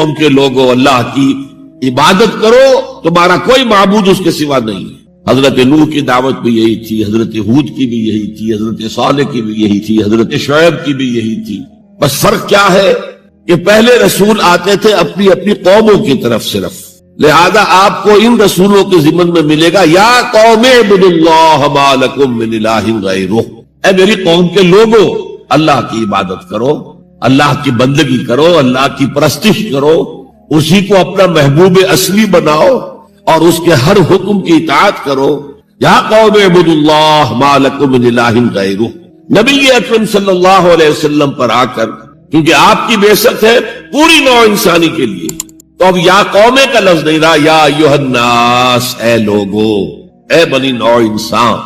قوم کے لوگوں اللہ کی عبادت کرو، تمہارا کوئی معبود اس کے سوا نہیں ہے۔ حضرت نوح کی دعوت بھی یہی تھی، حضرت ہود کی بھی یہی تھی، حضرت صالح کی بھی یہی تھی، حضرت شعیب کی بھی یہی تھی۔ بس فرق کیا ہے کہ پہلے رسول آتے تھے اپنی اپنی قوموں کی طرف صرف، لہذا آپ کو ان رسولوں کے ضمن میں ملے گا یا قوم اعبدوا اللہ ما لکم من الہ غیرہ، اے میری قوم کے لوگوں اللہ کی عبادت کرو، اللہ کی بندگی کرو، اللہ کی پرستش کرو، اسی کو اپنا محبوب اصلی بناؤ اور اس کے ہر حکم کی اطاعت کرو۔ یا قوم اعبدوا اللہ ما لکم من الہ غیرہ۔ نبی اکرم صلی اللہ علیہ وسلم پر آ کر، کیونکہ آپ کی بعثت ہے پوری نوع انسانی کے لیے، تو اب یا قوم کا لفظ نہیں رہا، یا ایھا الناس، اے لوگو، اے بنی نوع انسان،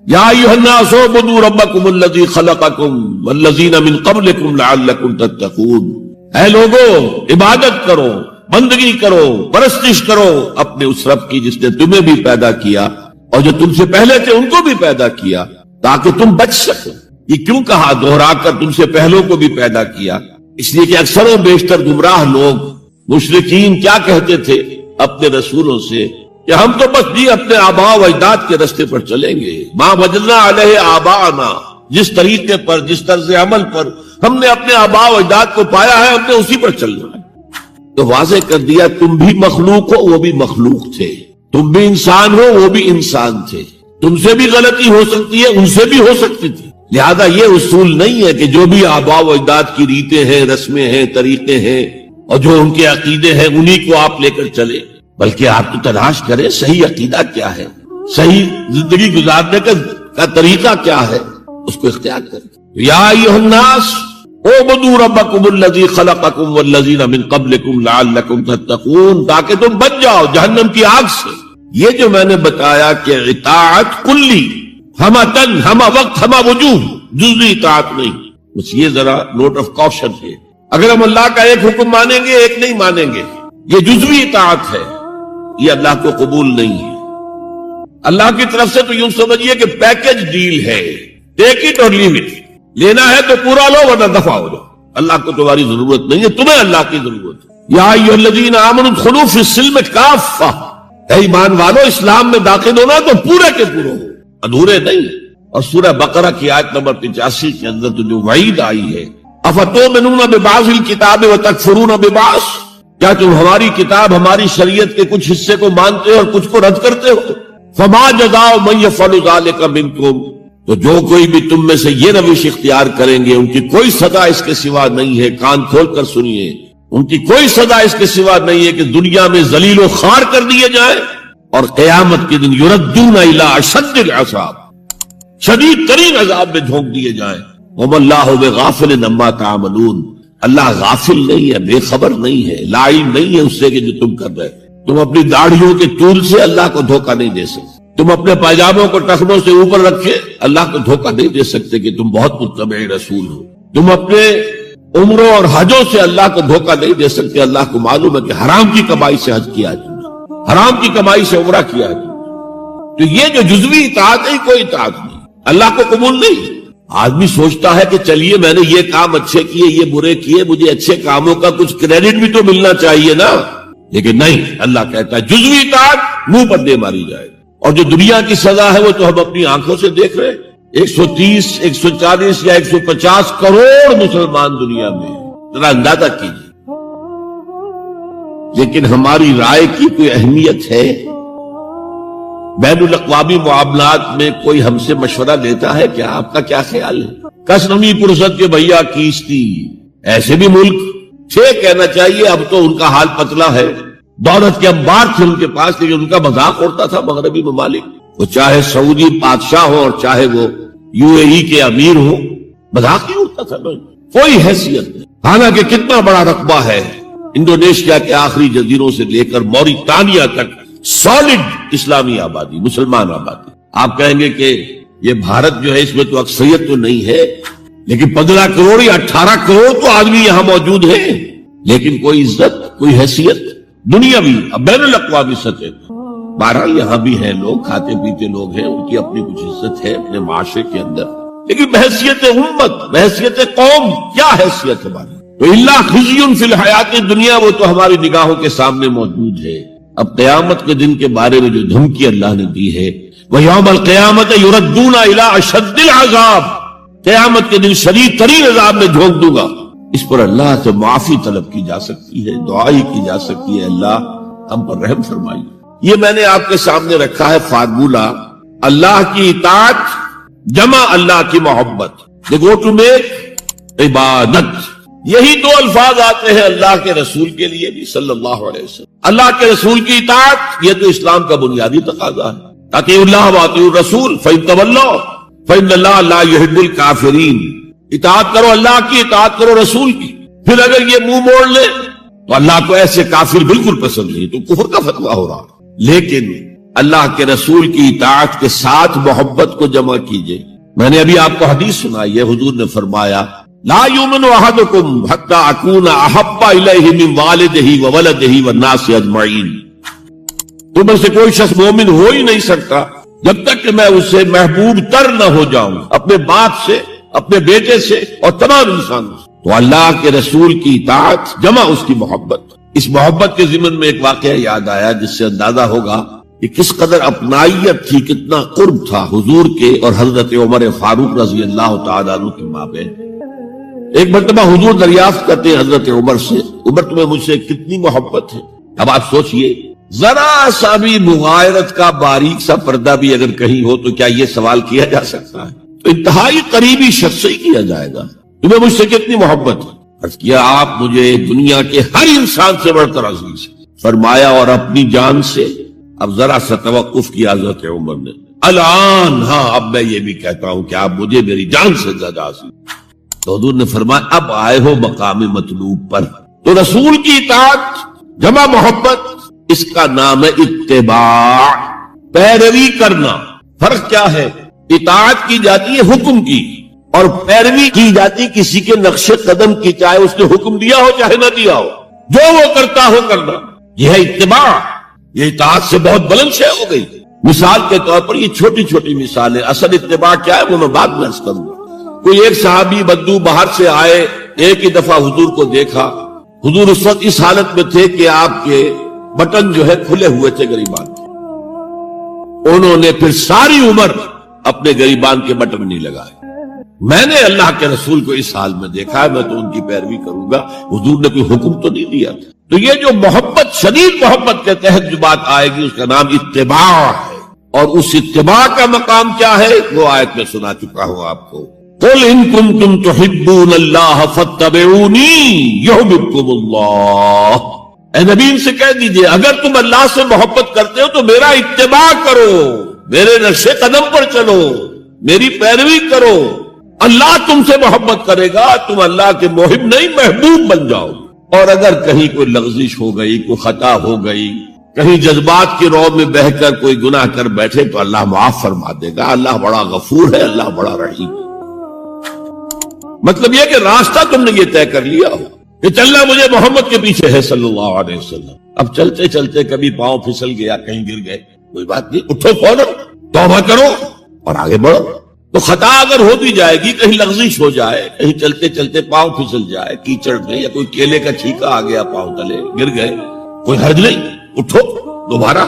یا ایھا الناس اعبدوا ربکم الذی خلقکم والذین من قبلکم لعلکم تتقون، اے لوگو عبادت کرو، بندگی کرو، پرستش کرو اپنے اس رب کی جس نے تمہیں بھی پیدا کیا اور جو تم سے پہلے تھے ان کو بھی پیدا کیا تاکہ تم بچ سکو۔ یہ کیوں کہا دوہرا کر تم سے پہلوں کو بھی پیدا کیا؟ اس لیے کہ اکثر و بیشتر گمراہ لوگ مشرکین کیا کہتے تھے اپنے رسولوں سے کہ ہم تو بس جی اپنے آباء و اجداد کے رستے پر چلیں گے، ما وجدنا علیہ آباءنا، جس طریقے پر جس طرز عمل پر ہم نے اپنے آباء و اجداد کو پایا ہے ہم نے اسی پر چلنا ہے۔ تو واضح کر دیا تم بھی مخلوق ہو وہ بھی مخلوق تھے، تم بھی انسان ہو وہ بھی انسان تھے، تم سے بھی غلطی ہو سکتی ہے ان سے بھی ہو سکتی تھی، لہذا یہ اصول نہیں ہے کہ جو بھی آباء و اجداد کی ریتیں ہیں، رسمیں ہیں، طریقے ہیں اور جو ان کے عقیدے ہیں انہی کو آپ لے کر چلے، بلکہ آپ تو تلاش کریں صحیح عقیدہ کیا ہے، صحیح زندگی گزارنے کا طریقہ کیا ہے، اس کو اختیار کریں۔ یا ایھا الناس اعبدوا ربکم الذی خلقکم والذین من قبلکم لعلکم تتقون، تاکہ تم بچ جاؤ جہنم کی آگ سے۔ یہ جو میں نے بتایا کہ اطاعت کلی، ہمہ تن، ہمہ وقت، ہمہ وجوہ، جزوی اطاعت نہیں، بس یہ ذرا نوٹ آف کوشن ہے۔ اگر ہم اللہ کا ایک حکم مانیں گے ایک نہیں مانیں گے، یہ جزوی اطاعت ہے، یہ اللہ کو قبول نہیں ہے۔ اللہ کی طرف سے تو یوں سمجھیے کہ پیکج ڈیل ہے، ٹیک اٹ اور لیو اٹ، لینا ہے تو پورا لو ورنہ دفع ہو جاؤ، اللہ کو تمہاری ضرورت نہیں ہے، تمہیں اللہ کی ضرورت ہے۔ یا ایھا الذین آمنوا ادخلوا فی السلم کافہ، اے ایمان والو اسلام میں داخل ہونا تو پورے کے پورے ہو، ادھورے نہیں۔ اور سورہ بقرہ کی آیت نمبر 85 کے اندر تو جو وعید آئی ہے، افتؤمنون ببعض الکتاب وتکفرون ببعض، کیا تم ہماری کتاب ہماری شریعت کے کچھ حصے کو مانتے ہو اور کچھ کو رد کرتے ہو؟ فما جزاء من یفعل ذلک منکم، تو جو کوئی بھی تم میں سے یہ روش اختیار کریں گے ان کی کوئی سزا اس کے سوا نہیں ہے، کان کھول کر سنیے، ان کی کوئی سزا اس کے سوا نہیں ہے کہ دنیا میں ذلیل و خوار کر دیے جائیں اور قیامت کے دن یردون الی اشد العذاب، شدید ترین عذاب میں جھونک دیے جائیں۔ وما اللہ بغافل عما تعملون، اللہ غافل نہیں ہے، بے خبر نہیں ہے، لا علم نہیں ہے اس سے کہ جو تم کر رہے۔ تم اپنی داڑھیوں کے طول سے اللہ کو دھوکہ نہیں دے سکتے، تم اپنے پائجاموں کو ٹخنوں سے اوپر رکھے اللہ کو دھوکہ نہیں دے سکتے کہ تم بہت متبع رسول ہو، تم اپنے عمروں اور حجوں سے اللہ کو دھوکہ نہیں دے سکتے، اللہ کو معلوم ہے کہ حرام کی کمائی سے حج کیا ہے تم نے، حرام کی کمائی سے عمرہ کیا ہے تم نے۔ تو یہ جو جزوی اطاعت ہے کوئی اطاعت نہیں، اللہ کو قبول نہیں۔ آدمی سوچتا ہے کہ چلیے میں نے یہ کام اچھے کیے یہ برے کیے، مجھے اچھے کاموں کا کچھ کریڈٹ بھی تو ملنا چاہیے نا، لیکن نہیں، اللہ کہتا ہے جزوی اطاعت منہ پر دے ماری جائے، اور جو دنیا کی سزا ہے وہ تو ہم اپنی آنکھوں سے دیکھ رہے ہیں۔ 130 140 یا 150 کروڑ مسلمان دنیا میں، ذرا اندازہ کیجیے، لیکن ہماری رائے کی کوئی اہمیت ہے؟ بین الاقوامی معاملات میں کوئی ہم سے مشورہ لیتا ہے کیا؟ آپ کا کیا خیال ہے؟ کس نمی پرست کے بھیا کیستی، ایسے بھی ملک تھے کہنا چاہیے، اب تو ان کا حال پتلا ہے، دولت کے انبار تھے ان کے پاس، لیکن ان کا مذاق اڑتا تھا مغربی ممالک، وہ چاہے سعودی بادشاہ ہو اور چاہے وہ UAE کے امیر ہو، مذاق ہی اڑتا تھا، کوئی حیثیت نہیں۔ حالانکہ کتنا بڑا رقبہ ہے انڈونیشیا کے آخری جزیروں سے لے کر موریٹانیہ تک، سالڈ اسلامی آبادی، مسلمان آبادی۔ آپ کہیں گے کہ یہ بھارت جو ہے اس میں تو اکثریت تو نہیں ہے، لیکن 15 کروڑ یا 18 کروڑ تو آدمی یہاں موجود ہیں، لیکن کوئی عزت کوئی حیثیت دنیاوی بین الاقوامی سطح۔ بہرحال یہاں بھی ہیں لوگ، کھاتے پیتے لوگ ہیں، ان کی اپنی کچھ عزت ہے اپنے معاشرے کے اندر، لیکن بحیثیت امت، بحیثیت قوم کیا حیثیت ہماری؟ تو اللہ خزی فی الحیات دنیا، وہ تو ہماری نگاہوں کے سامنے موجود ہے۔ اب قیامت کے دن کے بارے میں جو دھمکی اللہ نے دی ہے، وَيَوْمَ الْقِيَامَةِ يُرَدُّونَ إِلَىٰ أَشَدِّ الْعَذَابِ، قیامت کے دن شدید ترین عذاب میں جھونک دوں گا۔ اس پر اللہ سے معافی طلب کی جا سکتی ہے، دعائی کی جا سکتی ہے، اللہ ہم پر رحم فرمائیے۔ یہ میں نے آپ کے سامنے رکھا ہے فارمولہ، اللہ کی اطاعت جمع اللہ کی محبت، they go to make عبادت۔ یہی دو الفاظ آتے ہیں اللہ کے رسول کے لیے بھی صلی اللہ علیہ وسلم۔ اللہ کے رسول کی اطاعت یہ تو اسلام کا بنیادی تقاضا ہے، اطیعوا اللہ واطیعوا الرسول فإن تولوا فإن اللہ لا يحب الکافرین۔ اطاعت کرو اللہ کی، اطاعت کرو رسول کی۔ پھر اگر یہ منہ موڑ لے تو اللہ کو ایسے کافر بالکل پسند نہیں، تو کفر کا فتویٰ ہو رہا۔ لیکن اللہ کے رسول کی اطاعت کے ساتھ محبت کو جمع کیجئے۔ میں نے ابھی آپ کو حدیث سنائی ہے، حضور نے فرمایا لا یؤمن احدکم حتی اکون احب الیہ من والدہ وولدہ والناس اجمعین۔ تم میں سے کوئی شخص مومن ہو ہی نہیں سکتا جب تک کہ میں اس سے محبوب تر نہ ہو جاؤں، اپنے باپ سے، اپنے بیٹے سے اور تمام انسانوں سے۔ تو اللہ کے رسول کی اطاعت جمع اس کی محبت۔ اس محبت کے ضمن میں ایک واقعہ یاد آیا جس سے اندازہ ہوگا کہ کس قدر اپنائیت تھی، کتنا قرب تھا حضور کے اور حضرت عمر فاروق رضی اللہ تعالیٰ عنہ کے مابین۔ ایک مرتبہ حضور دریافت کرتے ہیں حضرت عمر سے، عمر تمہیں مجھ سے کتنی محبت ہے؟ اب آپ سوچئے، ذرا سا بھی مغایرت کا باریک سا پردہ بھی اگر کہیں ہو تو کیا یہ سوال کیا جا سکتا ہے؟ تو انتہائی قریبی شخص سے ہی کیا جائے گا، تمہیں مجھ سے کتنی محبت ہے؟ عرض کیا آپ مجھے دنیا کے ہر انسان سے بڑھ کر عزیز ہیں۔ فرمایا اور اپنی جان سے؟ اب ذرا سا توقف کیا حضرت عمر نے، الان ہاں اب میں یہ بھی کہتا ہوں کہ آپ مجھے میری جان سے زیادہ عزیز۔ تو حضور نے فرمایا اب آئے ہو مقام مطلوب پر۔ تو رسول کی اطاعت جمع محبت، اس کا نام ہے اتباع، پیروی کرنا۔ فرق کیا ہے؟ اطاعت کی جاتی ہے حکم کی، اور پیروی کی جاتی کسی کے نقش قدم کی، چاہے اس نے حکم دیا ہو چاہے نہ دیا ہو، جو وہ کرتا ہو کرنا۔ یہ ہے اتباع۔ یہ اطاعت سے بہت بلند شے ہو گئی۔ مثال کے طور پر یہ چھوٹی چھوٹی مثالیں، اصل اتباع کیا ہے وہ میں بعد میں عرض کروں گا۔ کوئی ایک صحابی بدو باہر سے آئے، ایک ہی دفعہ حضور کو دیکھا، حضور اس وقت اس حالت میں تھے کہ آپ کے بٹن جو ہے کھلے ہوئے تھے گریبان کے۔ انہوں نے پھر ساری عمر اپنے گریبان کے بٹن نہیں لگائے۔ میں نے اللہ کے رسول کو اس حال میں دیکھا ہے، میں تو ان کی پیروی کروں گا، حضور نے کوئی حکم تو نہیں دیا تھا۔ تو یہ جو محبت، شدید محبت کے تحت جو بات آئے گی اس کا نام اتباع ہے، اور اس اتباع کا مقام کیا ہے وہ آیت میں سنا چکا ہوں آپ کو۔ قُلْ إِن كُنتُمْ تُحِبُّونَ اللَّهَ فَاتَّبِعُونِي يُحْبِبْكُمُ اللَّهُ۔ اے نبی ان سے کہہ دیجئے اگر تم اللہ سے محبت کرتے ہو تو میرا اتباع کرو، میرے نقش قدم پر چلو، میری پیروی کرو، اللہ تم سے محبت کرے گا، تم اللہ کے محب نہیں محبوب بن جاؤ۔ اور اگر کہیں کوئی لغزش ہو گئی، کوئی خطا ہو گئی، کہیں جذبات کی رو میں بہہ کر کوئی گناہ کر بیٹھے تو اللہ معاف فرما دے گا۔ اللہ بڑا غفور ہے، اللہ بڑا رحیم ہے۔ مطلب یہ کہ راستہ تم نے یہ طے کر لیا ہو کہ چلنا مجھے محمد کے پیچھے ہے صلی اللہ علیہ وسلم۔ اب چلتے چلتے کبھی پاؤں پھسل گیا، کہیں گر گئے، کوئی بات نہیں، اٹھو فوراً، توبہ کرو اور آگے بڑھو۔ تو خطا اگر ہو بھی جائے گی، کہیں لغزش ہو جائے، کہیں چلتے چلتے پاؤں پھسل جائے کیچڑ میں، یا کوئی کیلے کا چھینکا آ گیا پاؤں تلے، گر گئے، کوئی حرج نہیں، اٹھو دوبارہ،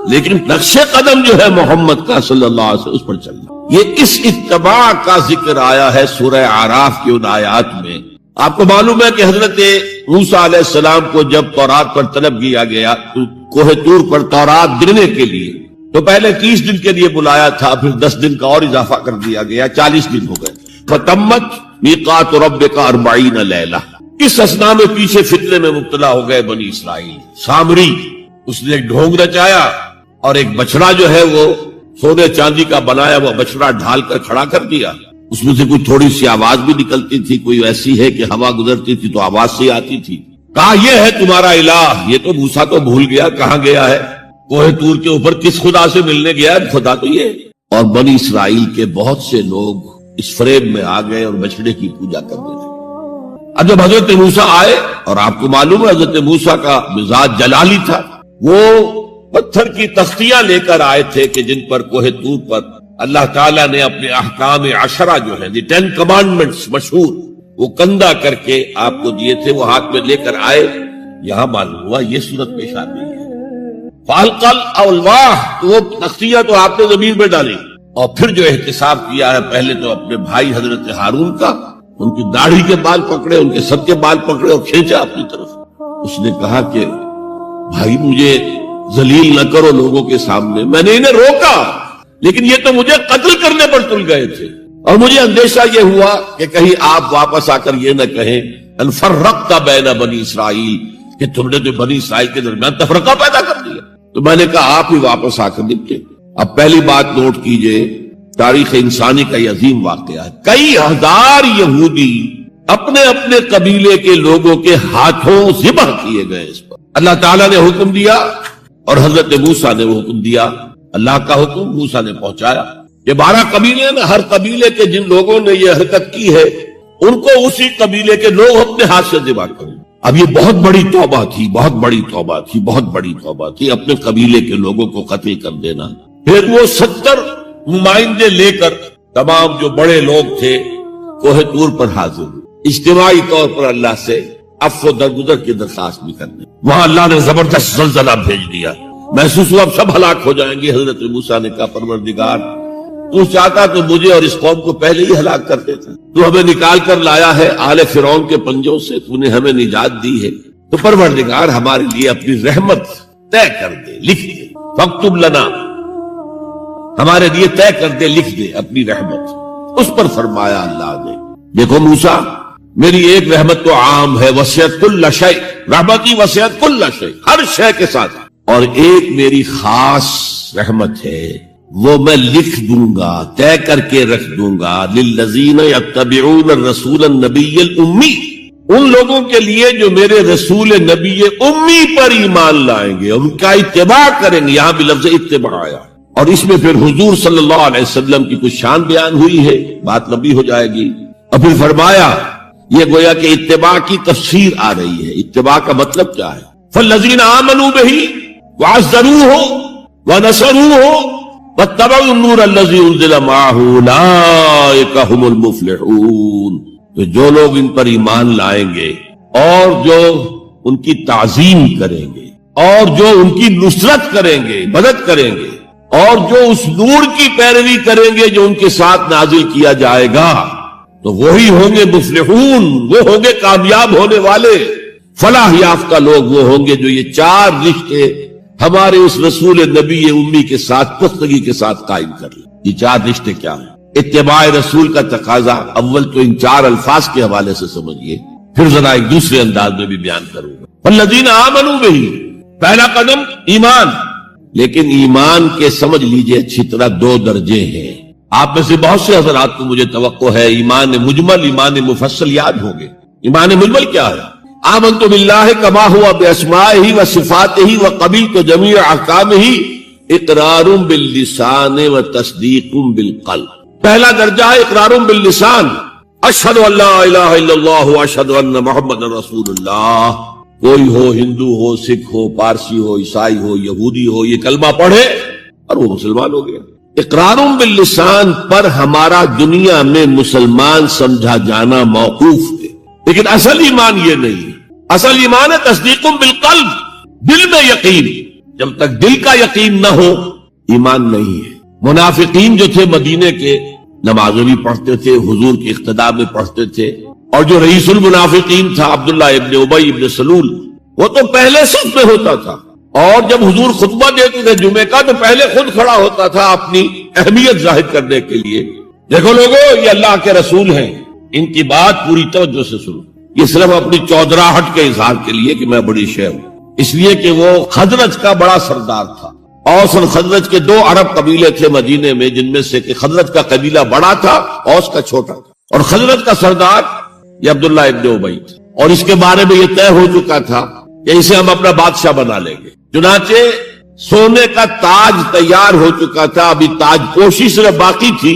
لیکن نقش قدم جو ہے محمد کا صلی اللہ علیہ وسلم اس پر چلنا۔ یہ اس اتباع کا ذکر آیا ہے سورہ اعراف کی ان آیات میں۔ آپ کو معلوم ہے کہ حضرت موسیٰ علیہ السلام کو جب تورات پر طلب کیا گیا تو کوہ طور پر تورات گرنے کے لیے، تو پہلے 30 دن کے لیے بلایا تھا، پھر 10 دن کا اور اضافہ کر دیا گیا، 40 دن ہو گئے۔ فَتَمَّتْ مِيقَاتُ رَبِّكَ 40 لَيْلَةً۔ اس اسنا میں پیچھے فتنے میں مبتلا ہو گئے بنی اسرائیل۔ سامری اس نے ایک ڈھونگ رچایا اور ایک بچڑا جو ہے وہ سونے چاندی کا بنایا وہ بچڑا ڈھال کر کھڑا کر دیا۔ اس میں سے کوئی تھوڑی سی آواز بھی نکلتی تھی، کوئی ایسی ہے کہ ہوا گزرتی تھی تو آواز سے آتی تھی۔ کہا یہ ہے تمہارا الہ۔ یہ تو موسیٰ تو بھول گیا کہاں گیا ہے، کوہ طور کے اوپر کس خدا سے ملنے گیا ہے، خدا تو یہ۔ اور بنی اسرائیل کے بہت سے لوگ اس فریب میں آ گئے اور بچڑے کی پوجا کرنے لگے۔ اب جب حضرت موسیٰ آئے، اور آپ کو معلوم ہے حضرت موسیٰ کا مزاج جلالی تھا، وہ پتھر کی تختیاں لے کر آئے تھے کہ جن پر کوہ طور پر اللہ تعالیٰ نے اپنے احکام 10 جو ہیں، 10 کمانڈمنٹس مشہور، وہ کندھا کر کے آپ کو دیے تھے، وہ ہاتھ میں لے کر آئے، یہاں معلوم ہوا یہ صورت پیش آ گئی ہے۔ فالقل الواح، تو وہ تختیاں تو آپ نے زمین میں ڈالی، اور پھر جو احتساب کیا ہے، پہلے تو اپنے بھائی حضرت ہارون کا، ان کی داڑھی کے بال پکڑے، ان کے سب کے بال پکڑے اور کھینچا اپنی طرف۔ اس نے کہا کہ بھائی مجھے ذلیل نہ کرو لوگوں کے سامنے، میں نے انہیں روکا لیکن یہ تو مجھے قتل کرنے پر تل گئے تھے، اور مجھے اندیشہ یہ ہوا کہ کہیں آپ واپس آ کر یہ نہ کہیں ان فرقت بین بنی اسرائیل، کہ تم نے تو بنی اسرائیل کے درمیان تفرقہ پیدا کر دیا۔ تو میں نے کہا آپ ہی واپس آ کر نپٹے۔ اب پہلی بات نوٹ کیجئے، تاریخ انسانی کا یہ عظیم واقعہ ہے، کئی ہزار یہودی اپنے اپنے قبیلے کے لوگوں کے ہاتھوں ذبح کیے گئے اس پر۔ اللہ تعالیٰ نے حکم دیا اور حضرت موسیٰ نے وہ حکم دیا، اللہ کا حکم موسیٰ نے پہنچایا۔ یہ 12 قبیلے نا، ہر قبیلے کے جن لوگوں نے یہ حرکت کی ہے ان کو اسی قبیلے کے لوگ اپنے ہاتھ سے ذبح کریں۔ اب یہ بہت بڑی توبہ تھی، بہت بڑی توبہ تھی، بہت بڑی توبہ تھی، اپنے قبیلے کے لوگوں کو قتل کر دینا۔ پھر وہ 70 نمائندے لے کر تمام جو بڑے لوگ تھے کوہ طور پر حاضر ہوئے، اجتماعی طور پر اللہ سے عفو درگزر کی درخواست بھی کرنے۔ وہاں اللہ نے زبردست زلزلہ بھیج دیا، محسوس ہوا اب سب ہلاک ہو جائیں گے۔ حضرت موسیٰ نے کہا پروردگار تو چاہتا تو مجھے اور اس قوم کو پہلے ہی ہلاک کر دیتا، تو ہمیں نکال کر لایا ہے آل فرعون کے پنجوں سے، تو نے ہمیں نجات دی ہے، تو پروردگار ہمارے لیے اپنی رحمت طے کر دے، لکھ دے، فاکتب لنا، ہمارے لیے طے کر دے، لکھ دے اپنی رحمت۔ اس پر فرمایا اللہ نے دیکھو موسیٰ، میری ایک رحمت تو عام ہے، وسعت کل شیء، رحمتی وسعت کل شیء، ہر شے کے ساتھ، اور ایک میری خاص رحمت ہے، وہ میں لکھ دوں گا، طے کر کے رکھ دوں گا، للذین یتبعون الرسول النبی الامی، ان لوگوں کے لیے جو میرے رسول نبی امی پر ایمان لائیں گے اور ان کا اتباع کریں گے۔ یہاں بھی لفظ اتباع آیا، اور اس میں پھر حضور صلی اللہ علیہ وسلم کی کچھ شان بیان ہوئی ہے، بات لمبی ہو جائے گی۔ اور پھر فرمایا یہ گویا کہ اتباع کی تفسیر آ رہی ہے۔ اتباع کا مطلب کیا ہے؟ فالذین آمنوا بہ وعزروہ ونصروہ واتبعوا النور الذی انزل معہ اولئک ھم المفلحون، تو جو لوگ ان پر ایمان لائیں گے اور جو ان کی تعظیم کریں گے اور جو ان کی نصرت کریں گے، مدد کریں گے، اور جو اس نور کی پیروی کریں گے جو ان کے ساتھ نازل کیا جائے گا، تو وہی ہوں گے مفلحون، وہ ہوں گے کامیاب ہونے والے، فلاح یافتہ لوگ وہ ہوں گے جو یہ 4 رشتے ہمارے اس رسول نبی امی کے ساتھ پختگی کے ساتھ قائم کر لیں۔ یہ 4 رشتے کیا ہیں؟ اتباع رسول کا تقاضا اول تو ان 4 الفاظ کے حوالے سے سمجھیے، پھر ذرا ایک دوسرے انداز میں بھی بیان کروں گا۔ والذین آمنوا بہ، پہلا قدم ایمان، لیکن ایمان کے سمجھ لیجئے اچھی طرح 2 درجے ہیں۔ آپ میں سے بہت سے حضرات کو مجھے توقع ہے ایمان مجمل، ایمان مفصل یاد ہوں گے۔ ایمان مجمل کیا ہے؟ آمنت باللہ کما ہوا باسمائہ وصفاتہ وقبلت جمیع احکامہ اقرار باللسان وتصدیق بالقلب۔ پہلا درجہ ہے اقرار باللسان، اشہد ان لا الہ الا اللہ واشہد ان محمد رسول اللہ۔ کوئی ہو، ہندو ہو، سکھ ہو، پارسی ہو، عیسائی ہو، یہودی ہو، یہ کلمہ پڑھے اور وہ مسلمان ہو گیا۔ اقرار باللسان پر ہمارا دنیا میں مسلمان سمجھا جانا موقوف ہے، لیکن اصل ایمان یہ نہیں ہے۔ اصل ایمان ہے تصدیق بالقلب، دل میں یقین۔ جب تک دل کا یقین نہ ہو ایمان نہیں ہے۔ منافقین جو تھے مدینے کے، نمازیں بھی پڑھتے تھے، حضور کی اقتداء میں پڑھتے تھے، اور جو رئیس المنافقین تھا عبداللہ ابن ابی ابن سلول، وہ تو پہلے صف میں ہوتا تھا، اور جب حضور خطبہ دیتے تھے جمعے کا تو پہلے خود کھڑا ہوتا تھا اپنی اہمیت ظاہر کرنے کے لیے۔ دیکھو لوگو، یہ اللہ کے رسول ہیں، ان کی بات پوری توجہ سے سنو۔ یہ صرف اپنی چودراہٹ کے اظہار کے لیے کہ میں بڑی شے ہوں، اس لیے کہ وہ خزرج کا بڑا سردار تھا۔ اوس اور خزرج کے 2 عرب قبیلے تھے مدینے میں، جن میں سے کہ خزرج کا قبیلہ بڑا تھا، اوس کا چھوٹا تھا، اور خزرج کا سردار یہ عبداللہ ابن ابی تھا، اور اس کے بارے میں یہ طے ہو چکا تھا کہ اسے ہم اپنا بادشاہ بنا لیں گے۔ چنانچہ سونے کا تاج تیار ہو چکا تھا، ابھی تاج پوشی صرف باقی تھی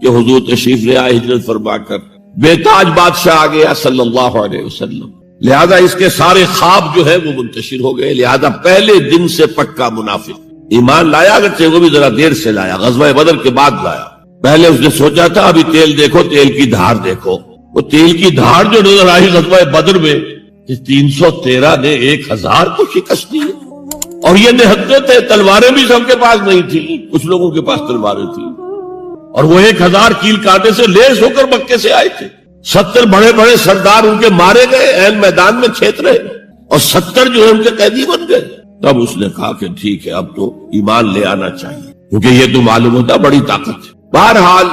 کہ حضور تشریف لے آئے ہجرت فرما کر، بے تاج بادشاہ آ گیا صلی اللہ علیہ وسلم۔ لہذا اس کے سارے خواب جو ہے وہ منتشر ہو گئے۔ لہذا پہلے دن سے پکا منافق، ایمان لایا اگرچہ وہ بھی ذرا دیر سے لایا، غزوہ بدر کے بعد لایا۔ پہلے اس نے سوچا تھا ابھی تیل دیکھو، تیل کی دھار دیکھو، وہ تیل کی دھار جو نظر آئی غزوہ بدر میں، 313 نے 1000 کو شکست دی، اور یہ نہتے تھے، تلواریں بھی سب کے پاس نہیں تھی، کچھ لوگوں کے پاس تلواریں تھیں، اور وہ 1000 کیل کانٹے سے لیس ہو کر مکے سے آئے تھے۔ 70 بڑے بڑے سردار ان کے مارے گئے، عین میدان میں چھیت رہے، اور 70 جو ہے ان کے قیدی بن گئے۔ تب اس نے کہا کہ ٹھیک ہے، اب تو ایمان لے آنا چاہیے، کیونکہ یہ تو معلوم ہوتا بڑی طاقت ہے۔ بہرحال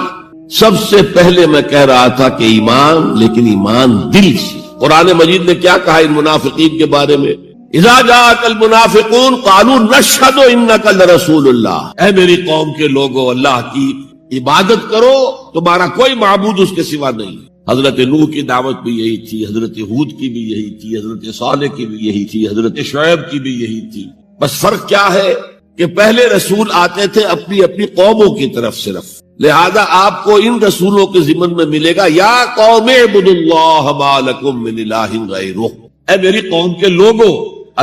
سب سے پہلے میں کہہ رہا تھا کہ ایمان، لیکن ایمان دل سے۔ قرآن مجید نے کیا کہا ان منافقین کے بارے میں؟ اذا جاءک المنافقون قالوا نشہد انک لرسول اللہ، اے میری قوم کے لوگوں، اللہ کی عبادت کرو، تمہارا کوئی معبود اس کے سوا نہیں۔ حضرت نوح کی دعوت بھی یہی تھی، حضرت ہود کی بھی یہی تھی، حضرت صالح کی بھی یہی تھی، حضرت شعیب کی بھی یہی تھی۔ بس فرق کیا ہے کہ پہلے رسول آتے تھے اپنی اپنی قوموں کی طرف صرف، لہذا آپ کو ان رسولوں کے ضمن میں ملے گا یا قوم اعبدوا اللہ ما لکم من الہ غیرہ، اے میری قوم کے لوگوں،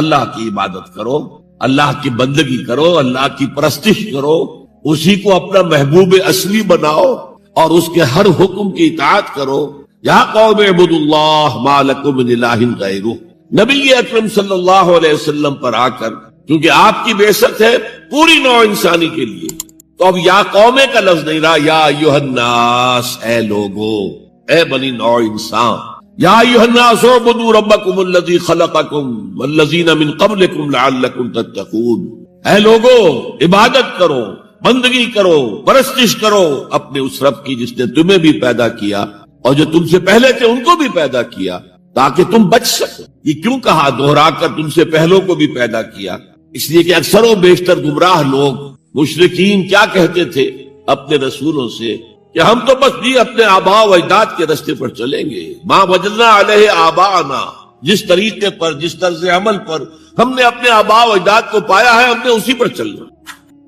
اللہ کی عبادت کرو، اللہ کی بندگی کرو، اللہ کی پرستش کرو، اسی کو اپنا محبوب اصلی بناؤ اور اس کے ہر حکم کی اطاعت کرو۔ یا قوم اعبدوا اللہ ما لکم من الہ غیرہ۔ نبی اکرم صلی اللہ علیہ وسلم پر آ کر، کیونکہ آپ کی بعثت ہے پوری نوع انسانی کے لیے، تو اب یا قومے کا لفظ نہیں رہا، یا ایھا الناس، اے لوگو، اے بنی نوع انسان، یا ایھا الناس اعبدوا ربکم الذی خلقکم والذین من قبلکم لعلکم تتقون، اے لوگو عبادت کرو، بندگی کرو، پرستش کرو اپنے اس رب کی جس نے تمہیں بھی پیدا کیا اور جو تم سے پہلے تھے ان کو بھی پیدا کیا، تاکہ تم بچ سکو۔ یہ کیوں کہا دوہرا کر تم سے پہلوں کو بھی پیدا کیا؟ اس لیے کہ اکثر و بیشتر گمراہ لوگ مشرکین کیا کہتے تھے اپنے رسولوں سے کہ ہم تو بس بھی اپنے آباء و اجداد کے رستے پر چلیں گے، ما وجدنا علیہ آباءنا، جس طریقے پر، جس طرز عمل پر ہم نے اپنے آباء و اجداد کو پایا ہے ہم نے اسی پر چلنا۔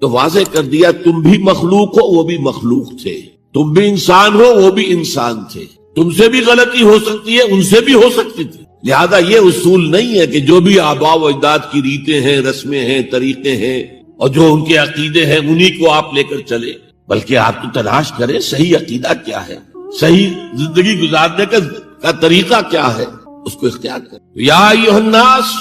تو واضح کر دیا تم بھی مخلوق ہو، وہ بھی مخلوق تھے، تم بھی انسان ہو، وہ بھی انسان تھے، تم سے بھی غلطی ہو سکتی ہے، ان سے بھی ہو سکتی تھی، لہذا یہ اصول نہیں ہے کہ جو بھی آباء و اجداد کی ریتیں ہیں، رسمیں ہیں، طریقے ہیں اور جو ان کے عقیدے ہیں انہی کو آپ لے کر چلے، بلکہ آپ تو تلاش کریں صحیح عقیدہ کیا ہے، صحیح زندگی گزارنے کا طریقہ کیا ہے، اس کو اختیار کریں۔ یا ایھا الناس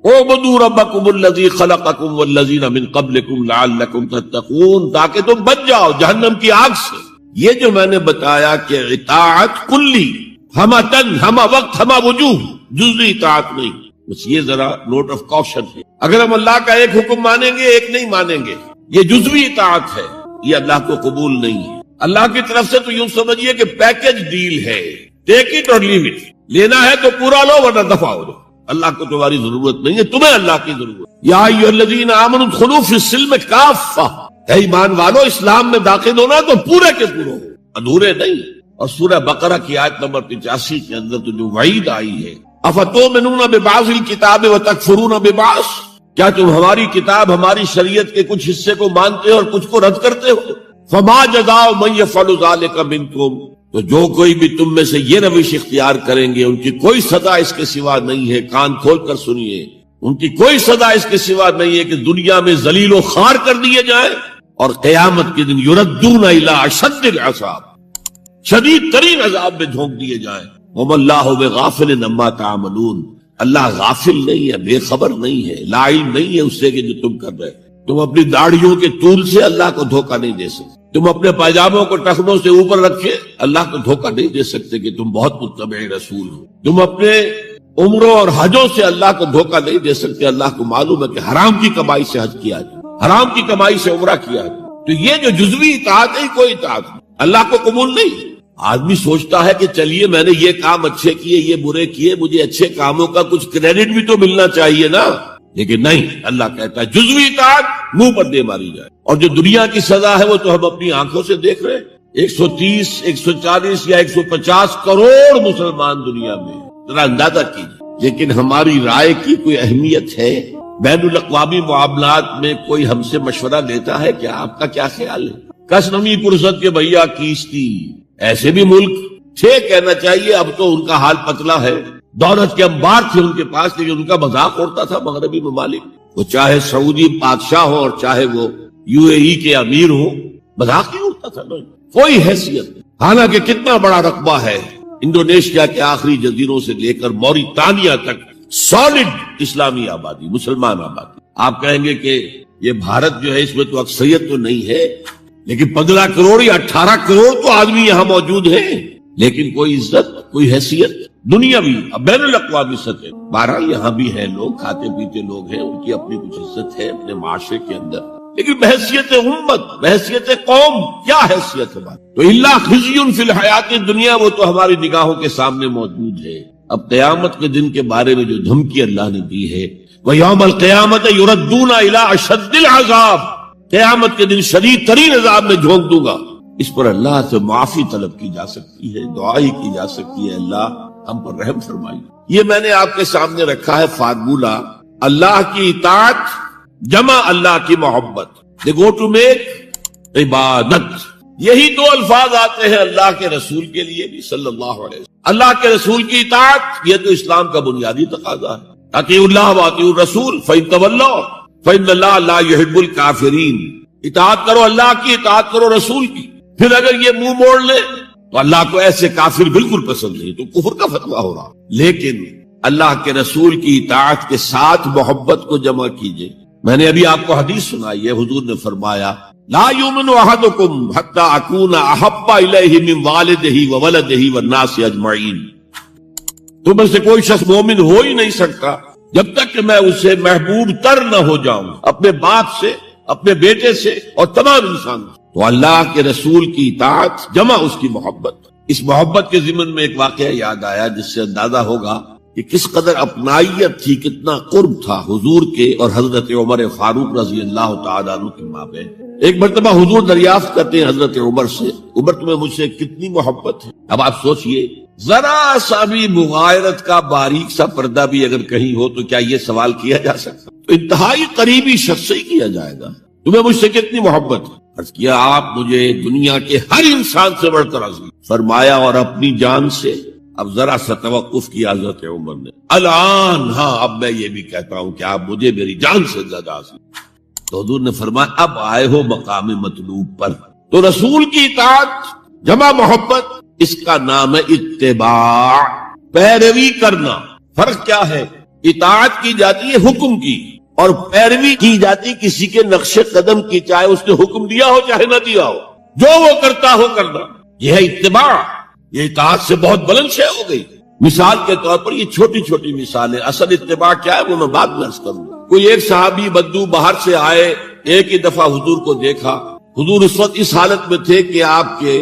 اعبدوا ربکم الذی خلقکم والذین من قبلکم لعلکم تتقون، تاکہ تم بچ جاؤ جہنم کی آگ سے۔ یہ جو میں نے بتایا کہ اطاعت کلی، ہمہ تن، ہمہ وقت، ہمہ وجوہ، جزوی اطاعت نہیں، بس یہ ذرا نوٹ آف کوشن ہے۔ اگر ہم اللہ کا ایک حکم مانیں گے ایک نہیں مانیں گے، یہ جزوی اطاعت ہے، یہ اللہ کو قبول نہیں ہے۔ اللہ کی طرف سے تو یوں سمجھیے کہ پیکج ڈیل ہے، ٹیک اٹ اور لیو اٹ، لینا ہے تو پورا لو ورنہ دفع ہو جاؤ، اللہ کو تمہاری ضرورت نہیں ہے، تمہیں اللہ کی ضرورت۔ یا ایھا الذین آمنوا ادخلوا فی السلم کافہ، اے ایمان والو اسلام میں داخل ہونا تو پورے کے پورے ہو، ادھورے نہیں۔ اور سورہ بقرہ کی آیت نمبر 85 کے اندر تو جو وعید آئی ہے، افتؤمنون ببعض الکتاب وتکفرون ببعض، کیا تم ہماری کتاب، ہماری شریعت کے کچھ حصے کو مانتے ہو اور کچھ کو رد کرتے ہو؟ فما جزاء من یفعل ذلک منکم، تو جو کوئی بھی تم میں سے یہ روش اختیار کریں گے ان کی کوئی سزا اس کے سوا نہیں ہے، کان کھول کر سنیے، ان کی کوئی سزا اس کے سوا نہیں ہے کہ دنیا میں ذلیل و خوار کر دیے جائیں اور قیامت کے دن یردون الی اشد العذاب، شدید ترین عذاب میں جھونک دیے جائیں۔ وما اللہ بغافل عما تعملون، اللہ غافل نہیں ہے، بے خبر نہیں ہے، لا علم نہیں ہے اس سے کہ جو تم کر رہے۔ تم اپنی داڑھیوں کے طول سے اللہ کو دھوکہ نہیں دے سکتے، تم اپنے پائجاموں کو ٹخنوں سے اوپر رکھے اللہ کو دھوکہ نہیں دے سکتے کہ تم بہت متبع رسول ہو، تم اپنے عمروں اور حجوں سے اللہ کو دھوکہ نہیں دے سکتے، اللہ کو معلوم ہے کہ حرام کی کمائی سے حج کیا ہے، حرام کی کمائی سے عمرہ کیا ہے۔ تو یہ جو جزوی اطاعت ہے کوئی اطاعت نہیں، اللہ کو قبول نہیں۔ آدمی سوچتا ہے کہ چلیے میں نے یہ کام اچھے کیے، یہ برے کیے، مجھے اچھے کاموں کا کچھ کریڈٹ بھی تو ملنا چاہیے نا، لیکن نہیں، اللہ کہتا ہے جزوی اطاعت منہ پر دے ماری جائے۔ اور جو دنیا کی سزا ہے وہ تو ہم اپنی آنکھوں سے دیکھ رہے ہیں، 130، 140 یا 150 کروڑ مسلمان دنیا میں، ذرا اندازہ کیجیے۔ لیکن ہماری رائے کی کوئی اہمیت ہے؟ بین الاقوامی معاملات میں کوئی ہم سے مشورہ لیتا ہے کیا؟ آپ کا کیا خیال ہے؟ کس نمی پرست کے بھیا کیستی، ایسے بھی ملک تھے کہنا چاہیے، اب تو ان کا حال پتلا ہے، دولت کے انبار تھے ان کے پاس، لیکن ان کا مذاق اڑتا تھا مغربی ممالک، وہ چاہے سعودی بادشاہ ہو اور چاہے وہ UAE کے امیر ہو، مذاق ہی اڑتا تھا، کوئی حیثیت نہیں۔ حالانکہ کتنا بڑا رقبہ ہے، انڈونیشیا کے آخری جزیروں سے لے کر موریتانیہ تک سالڈ اسلامی آبادی، مسلمان آبادی. آپ کہیں گے کہ یہ بھارت جو ہے اس میں تو اکثریت تو نہیں ہے، لیکن 15 کروڑ یا 18 کروڑ تو آدمی یہاں موجود ہیں، لیکن کوئی عزت، کوئی حیثیت دنیاوی بین الاقوامی سطح. بہرحال یہاں بھی ہیں لوگ، کھاتے پیتے لوگ ہیں، ان کی اپنی کچھ عزت ہے اپنے معاشرے کے اندر، لیکن بحیثیت امت، بحیثیت قوم کیا حیثیت ہے؟ تو الا خزی فی الحیات دنیا، وہ تو ہماری نگاہوں کے سامنے موجود ہے. اب قیامت کے دن کے بارے میں جو دھمکی اللہ نے دی ہے، وَيَوْمَ الْقِيَامَةِ يُرَدُّونَ إِلَىٰ أَشَدِّ الْعَذَابِ، قیامت کے دن شدید ترین عذاب میں جھونک دوں گا. اس پر اللہ سے معافی طلب کی جا سکتی ہے، دعائی کی جا سکتی ہے، اللہ ہم پر رحم فرمائیے. یہ میں نے آپ کے سامنے رکھا ہے فارمولہ، اللہ کی اطاعت جمع اللہ کی محبت. they go to make عبادت. یہی دو الفاظ آتے ہیں اللہ کے رسول کے لیے بھی صلی اللہ علیہ وسلم. اللہ کے رسول کی اطاعت یہ تو اسلام کا بنیادی تقاضا ہے. اطیعوا اللہ واطیعوا الرسول فإن تولوا فإن اللہ لا يحب الکافرین. اطاعت کرو اللہ کی، اطاعت کرو رسول کی. پھر اگر یہ منہ موڑ لے تو اللہ کو ایسے کافر بالکل پسند نہیں، تو کفر کا فتویٰ ہو رہا. لیکن اللہ کے رسول کی اطاعت کے ساتھ محبت کو جمع کیجئے. میں نے ابھی آپ کو حدیث سنائی ہے، حضور نے فرمایا لا یؤمن احدکم حتی اکون احب الیہ من والدہ وولدہ والناس اجمعین. تم میں سے کوئی شخص مومن ہو ہی نہیں سکتا جب تک کہ میں اسے محبوب تر نہ ہو جاؤں، اپنے باپ سے، اپنے بیٹے سے اور تمام انسان. تو اللہ کے رسول کی اطاعت جمع اس کی محبت. اس محبت کے ضمن میں ایک واقعہ یاد آیا جس سے اندازہ ہوگا کہ کس قدر اپنائیت تھی، کتنا قرب تھا حضور کے اور حضرت عمر فاروق رضی اللہ تعالیٰ عنہ کے مابین. ایک مرتبہ حضور دریافت کرتے ہیں حضرت عمر سے، عمر تمہیں مجھ سے کتنی محبت ہے؟ اب آپ سوچئے ذرا سا بھی مغایرت کا باریک سا پردہ بھی اگر کہیں ہو تو کیا یہ سوال کیا جا سکتا؟ تو انتہائی قریبی شخص سے ہی کیا جائے گا، تمہیں مجھ سے کتنی محبت ہے؟ عرض کیا آپ مجھے دنیا کے ہر انسان سے بڑھ کر عزیز. فرمایا اور اپنی جان سے. اب ذرا سا توقف کیا حضرت عمر نے. الان ہاں اب میں یہ بھی کہتا ہوں کہ آپ مجھے میری جان سے زیادہ عزیز. تو حضور نے فرمایا اب آئے ہو مقام مطلوب پر. تو رسول کی اطاعت جمع محبت، اس کا نام ہے اتباع، پیروی کرنا. فرق کیا ہے؟ اطاعت کی جاتی ہے حکم کی اور پیروی کی جاتی کسی کے نقش قدم کی، چاہے اس نے حکم دیا ہو چاہے نہ دیا ہو، جو وہ کرتا ہو کرنا. یہ ہے اتباع. یہ اطاعت سے بہت بلند شے ہو گئی. مثال کے طور پر یہ چھوٹی چھوٹی مثالیں. اصل اتباع کیا ہے وہ میں بعد میں عرض کروں. کوئی ایک صحابی بدو باہر سے آئے، ایک ہی دفعہ حضور کو دیکھا. حضور اس وقت اس حالت میں تھے کہ آپ کے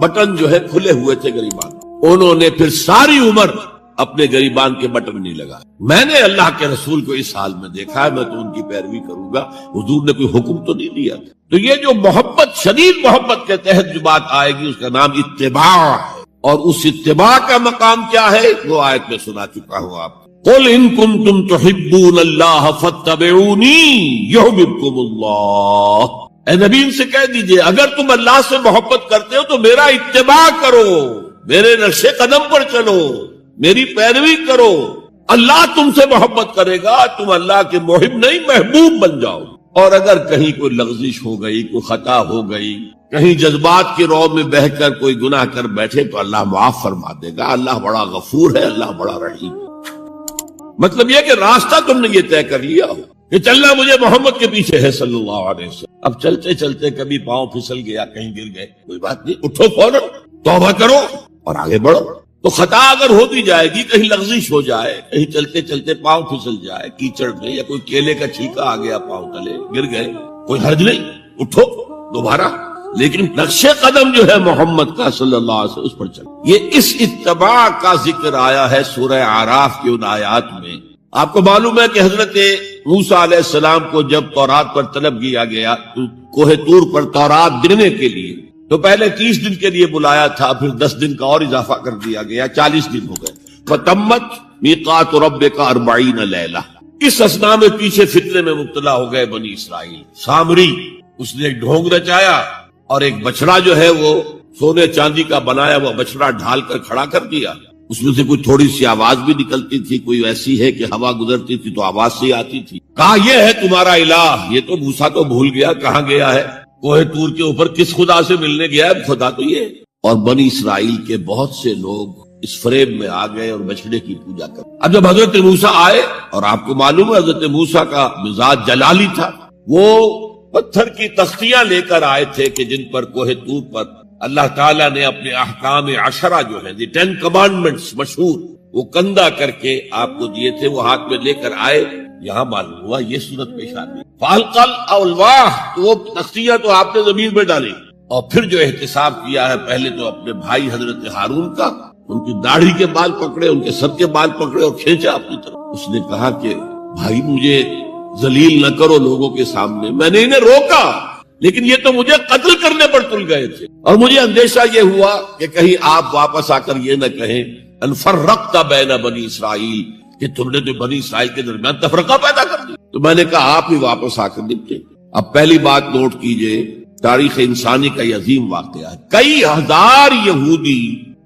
بٹن جو ہے کھلے ہوئے تھے گریبان. انہوں نے پھر ساری عمر اپنے گریبان کے بٹن نہیں لگا. میں نے اللہ کے رسول کو اس حال میں دیکھا ہے، میں تو ان کی پیروی کروں گا. حضور نے کوئی حکم تو نہیں دیا. تو یہ جو محبت، شدید محبت کے تحت جو بات آئے گی اس کا نام اتباع ہے. اور اس اتباع کا مقام کیا ہے وہ آیت میں سنا چکا ہوں آپ. قل ان کنتم تحبون اللہ فاتبعونی یحببکم اللہ. اے نبی ان سے کہہ دیجئے اگر تم اللہ سے محبت کرتے ہو تو میرا اتباع کرو، میرے نقش قدم پر چلو، میری پیروی کرو. اللہ تم سے محبت کرے گا، تم اللہ کے محب نہیں محبوب بن جاؤ. اور اگر کہیں کوئی لغزش ہو گئی، کوئی خطا ہو گئی، کہیں جذبات کے رو میں بہہ کر کوئی گناہ کر بیٹھے تو اللہ معاف فرما دے گا. اللہ بڑا غفور ہے، اللہ بڑا رحیم. مطلب یہ کہ راستہ تم نے یہ طے کر لیا ہو کہ چلنا مجھے محمد کے پیچھے ہے صلی اللہ علیہ وسلم. اب چلتے چلتے کبھی پاؤں پھسل گیا، کہیں گر گئے، کوئی بات نہیں، اٹھو فوراً، توبہ کرو اور آگے بڑھو. تو خطا اگر ہوتی جائے گی، کہیں لغزش ہو جائے، کہیں چلتے چلتے پاؤں پھسل جائے کیچڑ میں، یا کوئی کیلے کا چھلکا آ گیا پاؤں تلے، گر گئے، کوئی حرج نہیں، اٹھو دوبارہ. لیکن نقش قدم جو ہے محمد کا صلی اللہ علیہ وسلم اس پر چل. یہ اس اتباع کا ذکر آیا ہے سورہ اعراف کی ان آیات میں. آپ کو معلوم ہے کہ حضرت موسیٰ علیہ السلام کو جب تورات پر طلب کیا گیا کوہ طور پر تورات دینے کے لیے، تو پہلے 30 دن کے لیے بلایا تھا، پھر 10 دن کا اور اضافہ کر دیا گیا، 40 دن ہو گئے. فَتَمَّتْ مِيقَاتُ رَبِّكَ 40 لَيْلَةً. اس اسنا میں پیچھے فتنے میں مبتلا ہو گئے بنی اسرائیل. سامری اس نے ایک ڈھونگ رچایا اور ایک بچڑا جو ہے وہ سونے چاندی کا بنایا ہوا بچڑا ڈھال کر کھڑا کر دیا. اس میں سے کوئی تھوڑی سی آواز بھی نکلتی تھی، کوئی ایسی ہے کہ ہوا گزرتی تھی تو آواز سے آتی تھی. کہا یہ ہے تمہارا الہ. یہ تو موسیٰ تو بھول گیا کہاں گیا ہے، کوہ طور کے اوپر کس خدا سے ملنے گیا ہے، خدا تو یہ. اور بنی اسرائیل کے بہت سے لوگ اس فریب میں آ گئے اور بچڑے کی پوجا کر. اب جب حضرت موسیٰ آئے، اور آپ کو معلوم ہے حضرت موسیٰ کا مزاج جلالی تھا، وہ پتھر کی تختیاں لے کر آئے تھے کہ جن پر کوہ طور پر اللہ تعالیٰ نے اپنے احکام عشرہ جو ہیں 10 کمانڈمنٹس مشہور، وہ کندہ کر کے آپ کو دیے تھے، وہ ہاتھ میں لے کر آئے. یہاں معلوم ہوا یہ صورت پیش آ گئی. فالقل الواح، تو وہ تختیاں تو آپ نے زمین میں ڈالی، اور پھر جو احتساب کیا ہے پہلے تو اپنے بھائی حضرت ہارون کا، ان کی داڑھی کے بال پکڑے، ان کے سر کے بال پکڑے اور کھینچا اپنی طرف. اس نے کہا کہ بھائی مجھے ذلیل نہ کرو لوگوں کے سامنے، میں نے انہیں روکا لیکن یہ تو مجھے قتل کرنے پر تل گئے تھے، اور مجھے اندیشہ یہ ہوا کہ کہیں آپ واپس آ کر یہ نہ کہیں ان فرقت بین بنی اسرائیل، کہ تم نے تو بنی اسرائیل کے درمیان تفرقہ پیدا کر دیا. تو میں نے کہا آپ ہی واپس آ کر نپٹے. اب پہلی بات نوٹ کیجئے، تاریخ انسانی کا یہ عظیم واقعہ ہے. کئی ہزار یہودی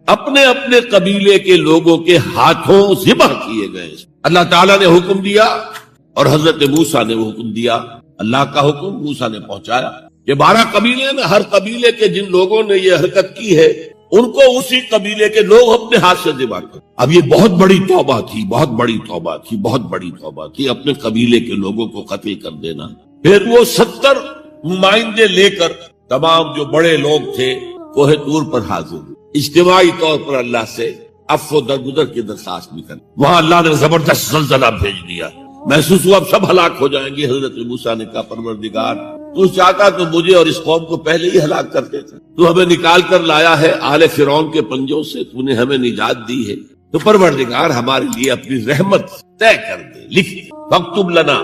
اپنے اپنے قبیلے کے لوگوں کے ہاتھوں ذبح کیے گئے. اللہ تعالیٰ نے حکم دیا اور حضرت موسیٰ نے وہ حکم دیا. اللہ کا حکم موسیٰ نے پہنچایا کہ 12 قبیلے ہیں، ہر قبیلے کے جن لوگوں نے یہ حرکت کی ہے ان کو اسی قبیلے کے لوگ اپنے ہاتھ سے ذبح کر. اب یہ بہت بڑی توبہ تھی، بہت بڑی توبہ تھی، بہت بڑی توبہ تھی، اپنے قبیلے کے لوگوں کو قتل کر دینا. پھر وہ 70 نمائندے لے کر تمام جو بڑے لوگ تھے کوہ طور پر حاضر ہوئے، اجتماعی طور پر اللہ سے عفو و درگزر کی درخواست بھی کر. وہاں اللہ نے زبردست زلزلہ بھیج دیا، محسوس ہوا اب سب ہلاک ہو جائیں گے. حضرت موسیٰ نے کہا پروردگار تو چاہتا تو مجھے اور اس قوم کو پہلے ہی ہلاک کر دیتا، تو ہمیں نکال کر لایا ہے آل فرعون کے پنجوں سے، تو نے ہمیں نجات دی ہے، تو پروردگار ہمارے لیے اپنی رحمت طے کر دے، لکھ دے، فاکتب لنا،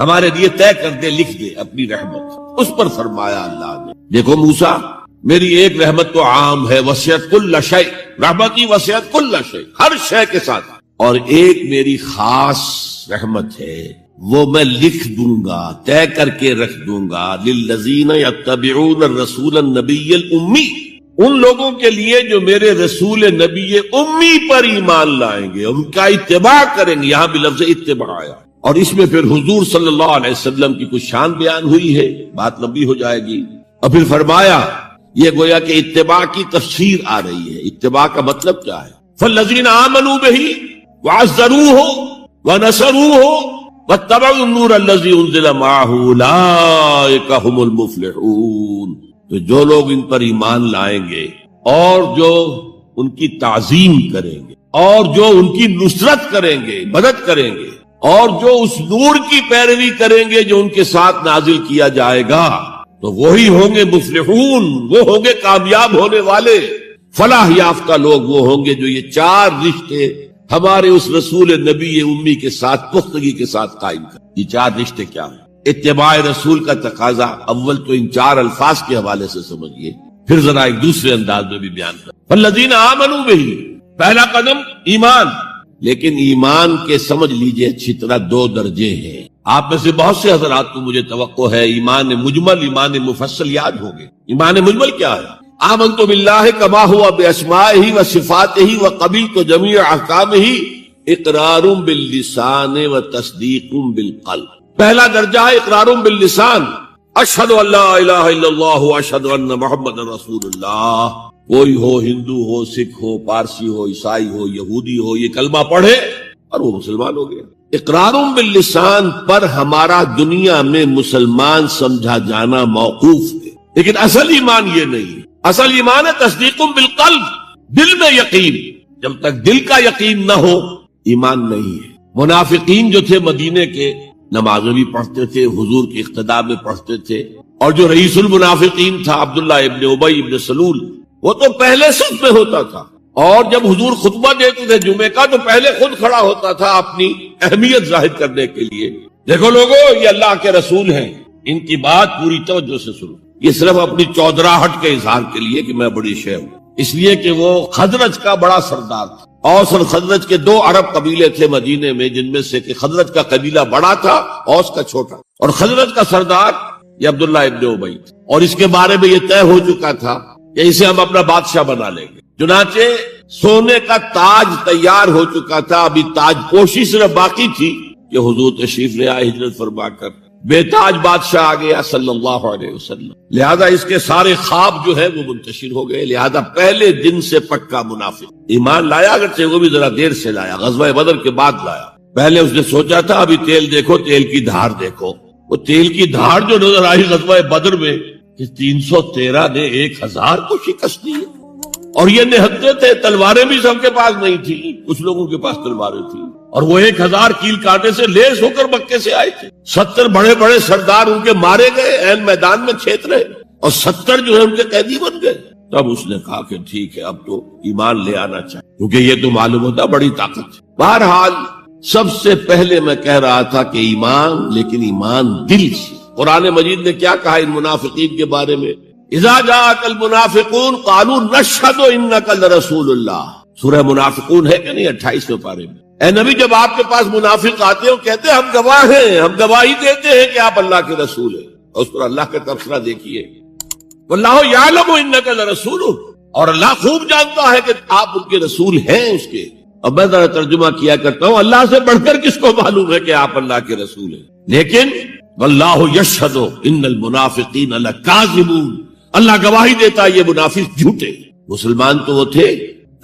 ہمارے لیے طے کر دے، لکھ دے اپنی رحمت. اس پر فرمایا اللہ نے دیکھو موسیٰ میری ایک رحمت تو عام ہے، وسعت کل شیء، رحمتی وسعت کل شیء، ہر شے کے ساتھ، اور ایک میری خاص رحمت ہے وہ میں لکھ دوں گا، طے کر کے رکھ دوں گا. للذین یتبعون الرسول النبی الامی، ان لوگوں کے لیے جو میرے رسول نبی امی پر ایمان لائیں گے، ان کا اتباع کریں گے. یہاں بھی لفظ اتباع آیا، اور اس میں پھر حضور صلی اللہ علیہ وسلم کی کچھ شان بیان ہوئی ہے، بات لمبی ہو جائے گی. اور پھر فرمایا یہ گویا کہ اتباع کی تفسیر آ رہی ہے. اتباع کا مطلب کیا ہے؟ فالذین آمنوا بہ وعزروہ ونصروہ واتبعوا النور الذی انزل معہ اولئک ھم المفلحون. تو جو لوگ ان پر ایمان لائیں گے اور جو ان کی تعظیم کریں گے اور جو ان کی نصرت کریں گے، مدد کریں گے، اور جو اس نور کی پیروی کریں گے جو ان کے ساتھ نازل کیا جائے گا، تو وہی ہوں گے مفلحون، وہ ہوں گے کامیاب ہونے والے. فلاح یافتہ لوگ وہ ہوں گے جو یہ 4 رشتے ہمارے اس رسول نبی امی کے ساتھ پختگی کے ساتھ قائم کریں. یہ 4 رشتے کیا ہیں؟ اتباع رسول کا تقاضا اول تو ان 4 الفاظ کے حوالے سے سمجھیے، پھر ذرا ایک دوسرے انداز میں بھی بیان کریں. فالذین آمنوا بہ، پہلا قدم ایمان. لیکن ایمان کے سمجھ لیجئے اچھی طرح 2 درجے ہیں. آپ میں سے بہت سے حضرات کو مجھے توقع ہے ایمان مجمل، ایمان مفصل یاد ہوں گے. ایمان مجمل کیا ہے؟ آمنت باللہ کما ہوا باسمائہ و صفاتہ و قبلت جمیع احکامہ اقرار باللسان و تصدیق بالقلب. پہلا درجہ ہے اقرار باللسان، اشہد ان لا الہ الا اللہ و اشہد ان محمد رسول اللہ. کوئی ہو، ہندو ہو، سکھ ہو، پارسی ہو، عیسائی ہو، یہودی ہو، یہ کلمہ پڑھے اور وہ مسلمان ہو گیا. اقرار باللسان پر ہمارا دنیا میں مسلمان سمجھا جانا موقوف ہے، لیکن اصل ایمان یہ نہیں. اصل ایمان ہے تصدیق بالقلب، دل میں یقین. جب تک دل کا یقین نہ ہو ایمان نہیں ہے. منافقین جو تھے مدینے کے، نمازیں بھی پڑھتے تھے، حضور کی اقتداء میں پڑھتے تھے، اور جو رئیس المنافقین تھا عبداللہ ابن ابی ابن سلول، وہ تو پہلے صف میں ہوتا تھا، اور جب حضور خطبہ دیتے تھے جمعے کا تو پہلے خود کھڑا ہوتا تھا اپنی اہمیت ظاہر کرنے کے لیے. دیکھو لوگو، یہ اللہ کے رسول ہیں، ان کی بات پوری توجہ سے سنو. یہ صرف اپنی چودراہٹ کے اظہار کے لیے کہ میں بڑی شے ہوں، اس لیے کہ وہ خزرج کا بڑا سردار تھا. اوس اور خزرج کے 2 عرب قبیلے تھے مدینے میں، جن میں سے کہ خزرج کا قبیلہ بڑا تھا، اوس کا چھوٹا. اور خزرج کا سردار یہ عبداللہ ابن ابی تھا، اور اس کے بارے میں یہ طے ہو چکا تھا کہ اسے ہم اپنا بادشاہ بنا لیں گے. چنانچہ سونے کا تاج تیار ہو چکا تھا، ابھی تاج پوشی صرف باقی تھی کہ حضور تشریف لے آئے ہجرت فرما کر. بےتاج بادشاہ آ گیا صلی اللہ علیہ وسلم، لہذا اس کے سارے خواب جو ہے وہ منتشر ہو گئے، لہذا پہلے دن سے پکا منافق ایمان لایا، اگرچہ وہ بھی ذرا دیر سے لایا، غزوہ بدر کے بعد لایا۔ پہلے اس نے سوچا تھا ابھی تیل دیکھو، تیل کی دھار دیکھو، وہ تیل کی دھار جو نظر آئی غزوہ بدر میں کہ 313 نے 1000 کو شکست دی، اور یہ نہتے تھے، تلواریں بھی سب کے پاس نہیں تھی، کچھ لوگوں کے پاس تلواریں تھیں، اور وہ 1000 کیل کانٹے سے لیس ہو کر مکے سے آئے تھے۔ 70 بڑے بڑے سردار ان کے مارے گئے، عین میدان میں کھیت رہے، اور 70 جو ہے ان کے قیدی بن گئے۔ تب اس نے کہا کہ ٹھیک ہے اب تو ایمان لے آنا چاہیے، کیونکہ یہ تو معلوم ہوتا بڑی طاقت ہے۔ بہرحال سب سے پہلے میں کہہ رہا تھا کہ ایمان، لیکن ایمان دل سے۔ قرآن مجید نے کیا کہا ان منافقین کے بارے میں؟ اذا جاءک المنافقون قالوا نشهد انک لرسول اللہ، سورہ منافقون ہے کہ نہیں 28ویں پارے میں۔ اے نبی جب آپ کے پاس منافق آتے ہیں کہتے ہیں ہم گواہ ہیں، ہم گواہی دیتے ہیں کہ آپ اللہ کے رسول ہیں، اور اس پر اللہ کا تبصرہ دیکھیے، واللہ یعلم انک لرسول، اور اللہ خوب جانتا ہے کہ آپ ان کے رسول ہیں اس کے۔ اب میں ذرا ترجمہ کیا کرتا ہوں، اللہ سے بڑھ کر کس کو معلوم ہے کہ آپ اللہ کے رسول ہیں؟ لیکن واللہ یشہد ان المنافقین لکاذبون، اللہ گواہی دیتا یہ منافق جھوٹے۔ مسلمان تو وہ تھے،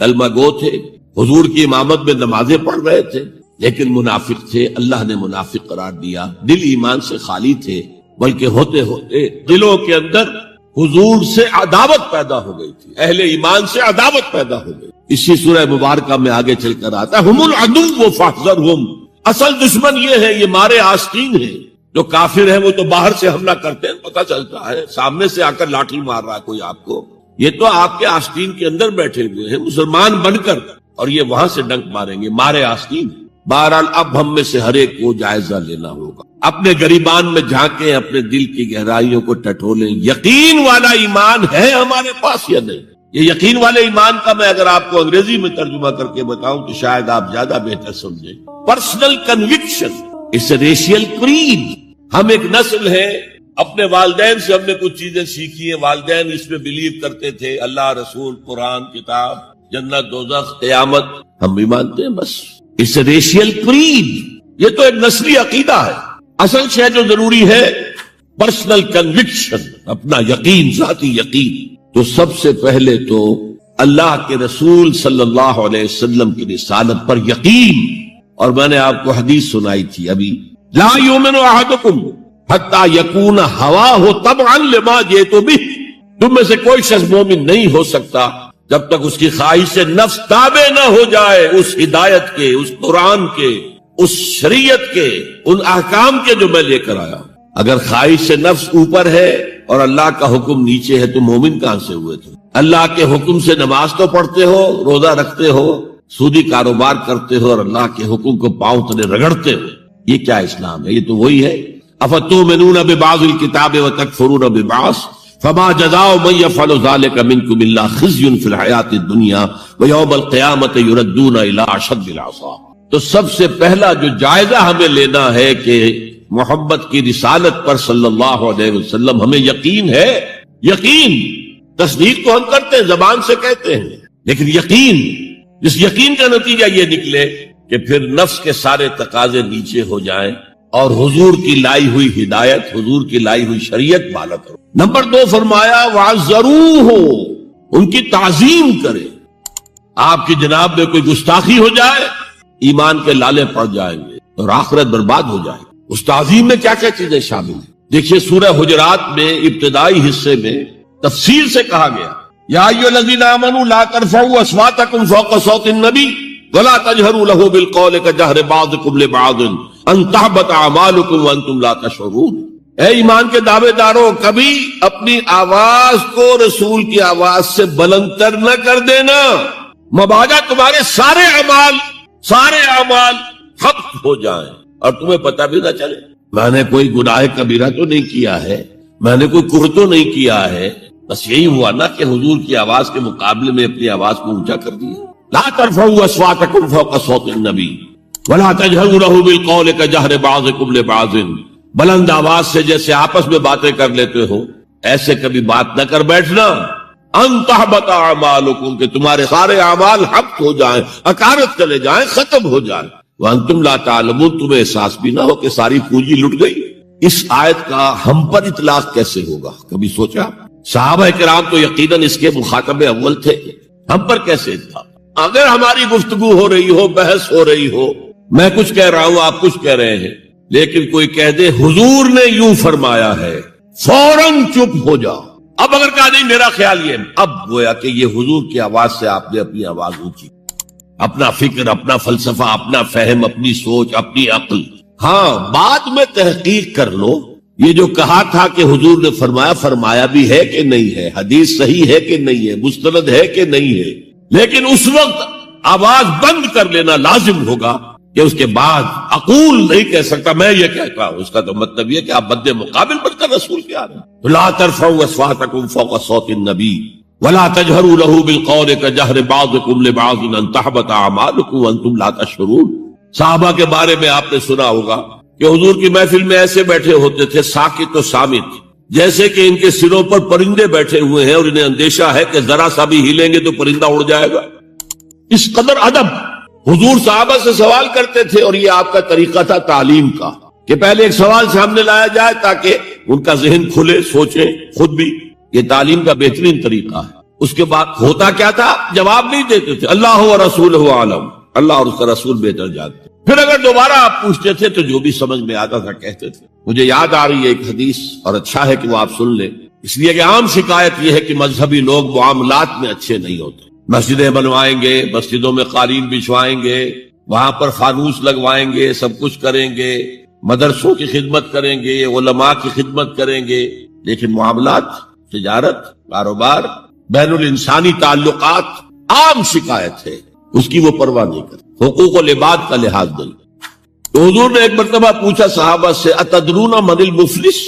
کلمہ گو تھے، حضور کی امامت میں نمازیں پڑھ رہے تھے، لیکن منافق تھے، اللہ نے منافق قرار دیا۔ دل ایمان سے خالی تھے، بلکہ ہوتے ہوتے دلوں کے اندر حضور سے عداوت پیدا ہو گئی تھی، اہل ایمان سے عداوت پیدا ہو گئی۔ اسی سورہ مبارکہ میں آگے چل کر آتا ہے ہم العدو فاحذرہم، اصل دشمن یہ ہے، یہ مارے آستین ہے۔ جو کافر ہیں وہ تو باہر سے حملہ کرتے ہیں، پتہ چلتا ہے، سامنے سے آ کر لاٹھی مار رہا ہے کوئی آپ کو، یہ تو آپ کے آستین کے اندر بیٹھے ہوئے ہیں مسلمان بن کر، اور یہ وہاں سے ڈنک ماریں گے، مارے آستین۔ بہرحال اب ہم میں سے ہر ایک کو جائزہ لینا ہوگا، اپنے گریبان میں جھانکیں، اپنے دل کی گہرائیوں کو ٹٹولیں، یقین والا ایمان ہے ہمارے پاس یا نہیں؟ یہ یقین والے ایمان کا میں اگر آپ کو انگریزی میں ترجمہ کر کے بتاؤں تو شاید آپ زیادہ بہتر سمجھیں۔ پرسنل کنوکشن اس ریشیل کریڈ۔ ہم ایک نسل ہے، اپنے والدین سے ہم نے کچھ چیزیں سیکھی ہیں، والدین اس میں بلیو کرتے تھے، اللہ، رسول، قرآن، کتاب، جنت، دوزخ، قیامت، ہم بھی مانتے ہیں، بس اس ریشیل کریڈ۔ یہ تو ایک نسلی عقیدہ ہے۔ اصل شے جو ضروری ہے پرسنل کنوکشن، اپنا یقین، ذاتی یقین۔ تو سب سے پہلے تو اللہ کے رسول صلی اللہ علیہ وسلم کی رسالت پر یقین، اور میں نے آپ کو حدیث سنائی تھی ابھی، لا یؤمن احدکم حتی یکون ہواہ تبعا لما جئت بہ، تم میں سے کوئی شخص مومن نہیں ہو سکتا جب تک اس کی خواہش نفس تابع نہ ہو جائے اس ہدایت کے، اس قرآن کے، اس شریعت کے، ان احکام کے جو میں لے کر آیا ہوں۔ اگر خواہش نفس اوپر ہے اور اللہ کا حکم نیچے ہے تو مومن کہاں سے ہوئے تھے؟ اللہ کے حکم سے نماز تو پڑھتے ہو، روزہ رکھتے ہو، سودی کاروبار کرتے ہو، اور اللہ کے حکم کو پاؤں تلے رگڑتے ہو، یہ کیا اسلام ہے؟ یہ تو وہی ہے، افتؤمنون ببعض الکتاب وتکفرون ببعض فما جزاء من يفعل ذلك منكم الا خزي في الحياة الدنيا ويوم القيامة يردون الى اشد العذاب۔ تو سب سے پہلا جو جائزہ ہمیں لینا ہے کہ محمد کی رسالت پر صلی اللہ علیہ وسلم ہمیں یقین ہے۔ یقین، تصدیق تو ہم کرتے ہیں، زبان سے کہتے ہیں، لیکن یقین، جس یقین کا نتیجہ یہ نکلے کہ پھر نفس کے سارے تقاضے نیچے ہو جائیں اور حضور کی لائی ہوئی ہدایت، حضور کی لائی ہوئی شریعت بالا کرو۔ نمبر 2 فرمایا وَعَزَّرُوهُ، ان کی تعظیم کرے۔ آپ کی جناب میں کوئی گستاخی ہو جائے، ایمان کے لالے پڑ جائیں گے اور آخرت برباد ہو جائے گی۔ اس تعظیم میں کیا کیا چیزیں شامل ہیں؟ دیکھیے سورہ حجرات میں ابتدائی حصے میں تفصیل سے کہا گیا، یا ایھا الذین آمنوا لا ترفعوا اصواتکم فوق صوت النبی ولا تجهروا له بالقول كجهر بعضكم لبعض ان تحبط اعمالكم وانتم لا تشعرون۔ اے ایمان کے دعوے داروں، کبھی اپنی آواز کو رسول کی آواز سے بلندتر نہ کر دینا، مبادا تمہارے سارے اعمال حبط ہو جائیں اور تمہیں پتہ بھی نہ چلے۔ میں نے کوئی گناہ کبیرہ تو نہیں کیا ہے، میں نے کوئی کفر تو نہیں کیا ہے، بس یہی ہوا نا کہ حضور کی آواز کے مقابلے میں اپنی آواز کو اونچا کر دیا۔ لا ترفعوا اصواتکم فوق صوت النبی ولا تجهروا له بالقول كجهر بعضكم لبعض، بلند آواز سے جیسے آپس میں باتیں کر لیتے ہو ایسے کبھی بات نہ کر بیٹھنا۔ ان تحبط اعمالکم، کہ تمہارے سارے اعمال حبط ہو جائیں، اکارت چلے جائیں، ختم ہو جائیں۔ وانتم لا تعلمون، تمہیں احساس بھی نہ ہو کہ ساری پونجی لٹ گئی۔ اس آیت کا ہم پر اطلاق کیسے ہوگا؟ کبھی سوچا؟ صحابہ کرام تو یقیناً اس کے مخاطب اول تھے، ہم پر کیسے اطلاق؟ اگر ہماری گفتگو ہو رہی ہو، بحث ہو رہی ہو، میں کچھ کہہ رہا ہوں، آپ کچھ کہہ رہے ہیں، لیکن کوئی کہہ دے حضور نے یوں فرمایا ہے، فوراً چپ ہو جاؤ۔ اب اگر کہا نہیں میرا خیال یہ، اب گویا کہ یہ حضور کی آواز سے آپ نے اپنی آواز اونچی، اپنا فکر، اپنا فلسفہ، اپنا فہم، اپنی سوچ، اپنی عقل۔ ہاں بعد میں تحقیق کر لو، یہ جو کہا تھا کہ حضور نے فرمایا، فرمایا بھی ہے کہ نہیں ہے، حدیث صحیح ہے کہ نہیں ہے، مستند ہے کہ نہیں ہے، لیکن اس وقت آواز بند کر لینا لازم ہوگا کہ اس کے بعد اقول نہیں کہہ سکتا میں یہ کہتا ہوں۔ اس کا تو مطلب یہ کہ آپ بد مقابل بن کر رسول کے آ رہے ہیں۔ لا ترفعوا اصواتکم فوق صوت النبی ولا تجهروا له بالقول كجهر بعضكم لبعض ان تحبط اعمالكم وانتم لا تشعرون۔ صحابہ کے بارے میں آپ نے سنا ہوگا کہ حضور کی محفل میں ایسے بیٹھے ہوتے تھے ساکت و صامت، جیسے کہ ان کے سروں پر پرندے بیٹھے ہوئے ہیں اور انہیں اندیشہ ہے کہ ذرا سا بھی ہلیں گے تو پرندہ اڑ جائے گا۔ اس قدر ادب حضور صحابہ سے سوال کرتے تھے، اور یہ آپ کا طریقہ تھا تعلیم کا کہ پہلے ایک سوال سامنے لایا جائے تاکہ ان کا ذہن کھلے، سوچیں خود بھی۔ یہ تعلیم کا بہترین طریقہ ہے۔ اس کے بعد ہوتا کیا تھا؟ جواب نہیں دیتے تھے، اللہ و رسولہ عالم، اللہ اور اس کا رسول بہتر جانتے۔ پھر اگر دوبارہ آپ پوچھتے تھے تو جو بھی سمجھ میں آتا تھا کہتے تھے۔ مجھے یاد آ رہی ہے ایک حدیث، اور اچھا ہے کہ وہ آپ سن لیں، اس لیے کہ عام شکایت یہ ہے کہ مذہبی لوگ معاملات میں اچھے نہیں ہوتے۔ مسجدیں بنوائیں گے، مسجدوں میں قالین بچھوائیں گے، وہاں پر فانوس لگوائیں گے، سب کچھ کریں گے، مدرسوں کی خدمت کریں گے، علماء کی خدمت کریں گے، لیکن معاملات، تجارت، کاروبار، بین الانسانی تعلقات عام شکایت ہے، اس کی وہ پرواہ نہیں کرتے، حقوق العباد کا لحاظ نہیں۔ تو حضور نے ایک مرتبہ پوچھا صحابہ سے، اتدرون من المفلس،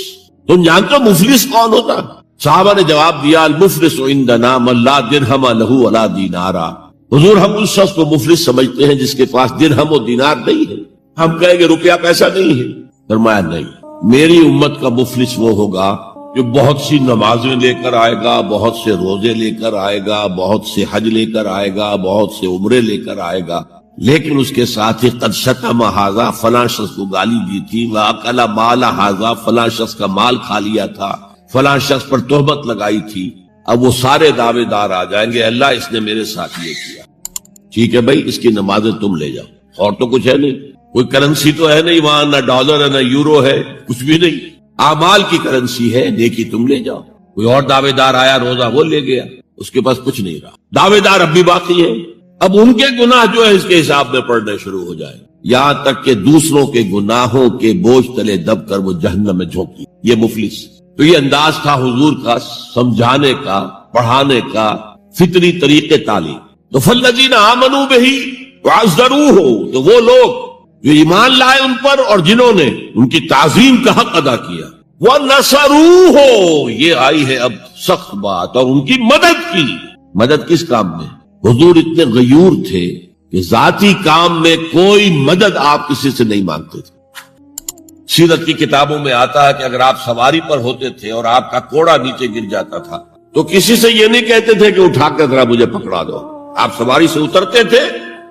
تم جانتے ہو مفلس کون ہوتا؟ صحابہ نے جواب دیا، المفلس عندنا من لا درہم لہ ولا دینارا۔ حضور ہم اس شخص کو مفلس سمجھتے ہیں جس کے پاس درہم و دینار نہیں ہے۔ ہم کہیں گے روپیہ پیسہ نہیں ہے، فرمایا نہیں، میری امت کا مفلس وہ ہوگا جو بہت سی نمازیں لے کر آئے گا، بہت سے روزے لے کر آئے گا، بہت سے حج لے کر آئے گا، بہت سے عمرے لے کر آئے گا، لیکن اس کے ساتھ ہی قد شتم ھذا، فلاں شخص کو گالی دی تھی، واکل مال ھذا، فلاں شخص کا مال کھا لیا تھا، فلاں شخص پر تہمت لگائی تھی۔ اب وہ سارے دعوے دار آ جائیں گے، اللہ اس نے میرے ساتھ یہ کیا، ٹھیک ہے بھائی اس کی نمازیں تم لے جاؤ، اور تو کچھ ہے نہیں، کوئی کرنسی تو ہے نہیں وہاں، نہ ڈالر ہے نہ یورو ہے، کچھ بھی نہیں، اعمال کی کرنسی ہے، نیکی تم لے جاؤ۔ کوئی اور دعوے دار آیا، روزہ وہ لے گیا، اس کے پاس کچھ نہیں رہا، دعوے دار اب بھی باقی ہیں۔ اب ان کے گناہ جو ہے اس کے حساب میں پڑنے شروع ہو جائے، یہاں تک کہ دوسروں کے گناہوں کے بوجھ تلے دب کر وہ جہنم میں جھونکی، یہ مفلس۔ تو یہ انداز تھا حضور کا سمجھانے کا، پڑھانے کا، فطری طریقے تعلیم۔ تو فالذین آمنوا بہ وعزروہ، تو وہ لوگ جو ایمان لائے ان پر اور جنہوں نے ان کی تعظیم کا حق ادا کیا، وَنَصَرُوهُ، یہ آئی ہے اب سخت بات، اور ان کی مدد کی۔ مدد کس کام میں؟ حضور اتنے غیور تھے کہ ذاتی کام میں کوئی مدد آپ کسی سے نہیں مانگتے تھے۔ سیرت کی کتابوں میں آتا ہے کہ اگر آپ سواری پر ہوتے تھے اور آپ کا کوڑا نیچے گر جاتا تھا تو کسی سے یہ نہیں کہتے تھے کہ اٹھا کر ذرا مجھے پکڑا دو، آپ سواری سے اترتے تھے،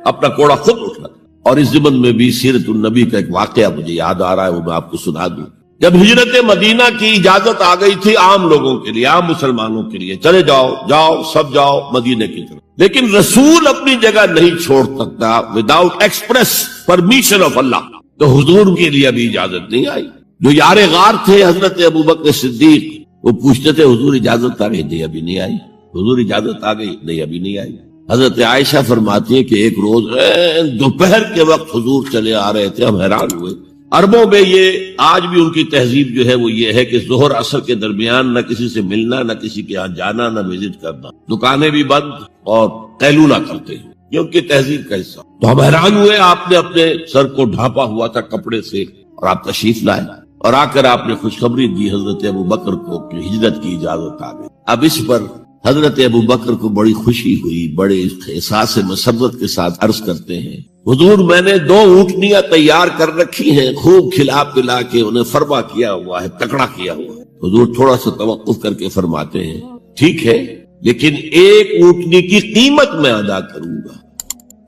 اپنا کوڑا خود اٹھاتے۔ اور اس ضمن میں بھی سیرت النبی کا ایک واقعہ مجھے یاد آ رہا ہے، وہ میں آپ کو سنا دوں۔ جب ہجرت مدینہ کی اجازت آ گئی تھی عام لوگوں کے لیے، عام مسلمانوں کے لیے، چلے جاؤ جاؤ سب جاؤ مدینے کی طرف، لیکن رسول اپنی جگہ نہیں چھوڑ سکتا وداؤٹ ایکسپریس پرمیشن آف اللہ، تو حضور کے لیے ابھی اجازت نہیں آئی۔ جو یار غار تھے حضرت ابوبکر صدیق، وہ پوچھتے تھے حضور اجازت آ گئی؟ نہیں ابھی نہیں آئی۔ حضور اجازت آ گئی؟ نہیں ابھی نہیں آئی۔ حضرت عائشہ فرماتی ہے کہ ایک روز دوپہر کے وقت حضور چلے آ رہے تھے، ہم حیران ہوئے۔ عربوں میں یہ آج بھی ان کی تہذیب جو ہے وہ یہ ہے کہ ظہر عصر کے درمیان نہ کسی سے ملنا، نہ کسی کے ہاں جانا، نہ وزٹ کرنا، دکانیں بھی بند اور قیلولہ کرتے ہیں، یہ ان کی تہذیب کا حصہ۔ تو ہم حیران ہوئے، آپ نے اپنے سر کو ڈھانپا ہوا تھا کپڑے سے اور آپ تشریف لائے، اور آ کر آپ نے خوشخبری دی حضرت ابوبکر کو کہ ہجرت کی اجازت آ گئی۔ اب اس پر حضرت ابوبکر کو بڑی خوشی ہوئی، بڑے احساس مسرت کے ساتھ عرض کرتے ہیں، حضور میں نے 2 اونٹنیاں تیار کر رکھی ہیں، خوب کھلا پلا کے انہیں فربا کیا ہوا ہے، تکڑا کیا ہوا ہے۔ حضور تھوڑا سا توقف کر کے فرماتے ہیں، ٹھیک ہے لیکن 1 اونٹنی کی قیمت میں ادا کروں گا۔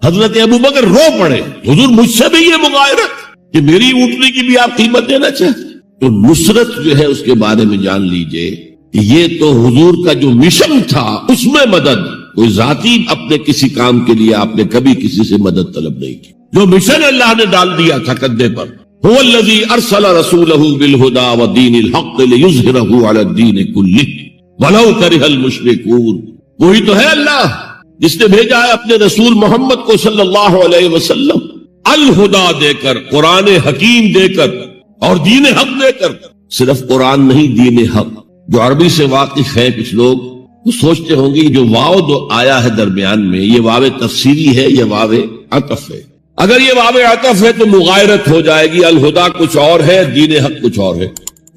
حضرت ابوبکر رو پڑے، حضور مجھ سے بھی یہ مغایرت کہ میری اونٹنی کی بھی آپ قیمت دینا چاہتے؟ تو نصرت جو ہے اس کے بارے میں جان لیجئے کہ یہ تو حضور کا جو مشن تھا اس میں مدد، کوئی ذاتی اپنے کسی کام کے لیے آپ نے کبھی کسی سے مدد طلب نہیں کی. جو مشن اللہ نے ڈال دیا تھا کندھے پر، هو الذی ارسل رسولہ بالہدی ودین الحق لیظہرہ علی الدین کلہ ولو کرہ المشرکون. وہی تو ہے اللہ جس نے بھیجا ہے اپنے رسول محمد کو صلی اللہ علیہ وسلم الہدا دے کر، قرآن حکیم دے کر اور دین حق دے کر. صرف قرآن نہیں، دین حق. جو عربی سے واقف ہے کچھ لوگ وہ سوچتے ہوں گے جو واو جو آیا ہے درمیان میں، یہ واو تفسیری ہے، یہ واو عطف ہے. اگر یہ واو عطف ہے تو مغایرت ہو جائے گی، الہدا کچھ اور ہے، دین حق کچھ اور ہے،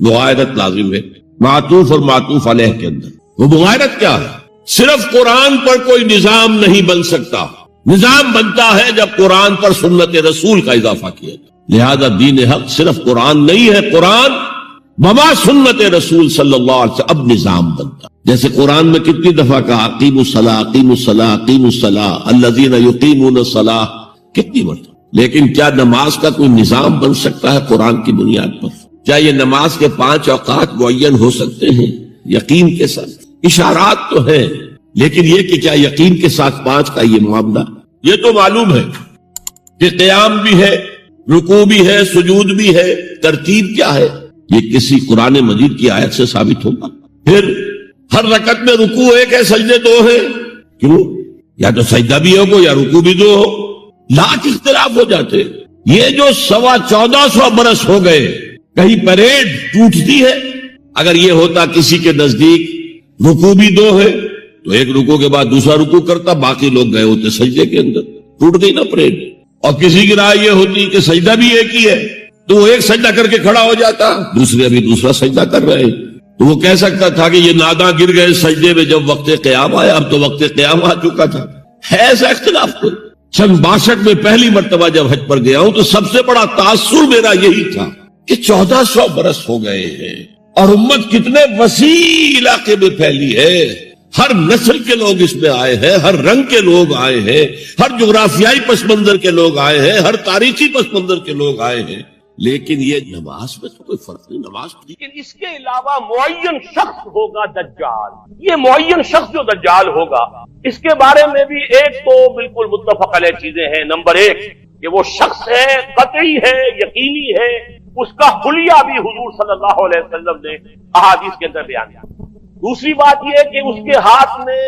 مغایرت لازم ہے معطوف اور معطوف علیہ کے اندر. وہ مغایرت کیا ہے؟ صرف قرآن پر کوئی نظام نہیں بن سکتا، نظام بنتا ہے جب قرآن پر سنت رسول کا اضافہ کیا. لہذا دین حق صرف قرآن نہیں ہے، قرآن بما سنت رسول صلی اللہ علیہ وسلم اب نظام بنتا. جیسے قرآن میں کتنی دفعہ کہا اقیموا الصلاۃ اقیموا الصلاۃ اقیموا الصلاۃ الذین یقیمون الصلاۃ، کتنی مرتبہ. لیکن کیا نماز کا کوئی نظام بن سکتا ہے قرآن کی بنیاد پر؟ کیا یہ نماز کے 5 اوقات معین ہو سکتے ہیں یقین کے ساتھ؟ اشارات تو ہیں، لیکن یہ کہ کیا یقین کے ساتھ 5 کا یہ معاملہ؟ یہ تو معلوم ہے کہ قیام بھی ہے، رکوع بھی ہے، سجود بھی ہے. ترتیب کیا ہے؟ یہ کسی قرآن مجید کی آیت سے ثابت ہوگا؟ پھر ہر رکعت میں رکوع ایک ہے، سجدے 2 ہیں. کیوں؟ یا تو سجدہ بھی ہو یا رکوع بھی 2 ہو. لاکھ اختلاف ہو جاتے. یہ جو 1400 برس ہو گئے کہیں پریڈ ٹوٹتی ہے. اگر یہ ہوتا کسی کے نزدیک رکوع بھی 2 ہے تو ایک رکوع کے بعد دوسرا رکوع کرتا، باقی لوگ گئے ہوتے سجدے کے اندر، ٹوٹ گئی نا پریڈ. اور کسی کی رائے یہ ہوتی کہ سجدہ بھی ایک ہی ہے تو وہ ایک سجدہ کر کے کھڑا ہو جاتا، دوسرے ابھی دوسرا سجدہ کر رہے، تو وہ کہہ سکتا تھا کہ یہ ناداں گر گئے سجدے میں جب وقت قیام آیا، اب تو وقت قیام آ چکا تھا. ہے ایسا اختلاف کوئی؟ 62 میں پہلی مرتبہ جب حج پر گیا ہوں تو سب سے بڑا تاثر میرا یہی تھا کہ 1400 برس ہو گئے ہیں اور امت کتنے وسیع علاقے میں پھیلی ہے. ہر نسل کے لوگ اس میں آئے ہیں، ہر رنگ کے لوگ آئے ہیں، ہر جغرافیائی پس منظر کے لوگ آئے ہیں، ہر تاریخی پس منظر کے لوگ آئے ہیں. لیکن یہ نماز میں تو کوئی فرق نہیں، نماز. لیکن اس کے علاوہ معین شخص ہوگا دجال. یہ معین شخص جو دجال ہوگا اس کے بارے میں بھی ایک تو بالکل متفق علیہ چیزیں ہیں. نمبر 1 کہ وہ شخص ہے، قطعی ہے، یقینی ہے. اس کا حلیہ بھی حضور صلی اللہ علیہ وسلم نے احادیث کے اندر بیان کیا. دوسری بات یہ کہ اس کے ہاتھ میں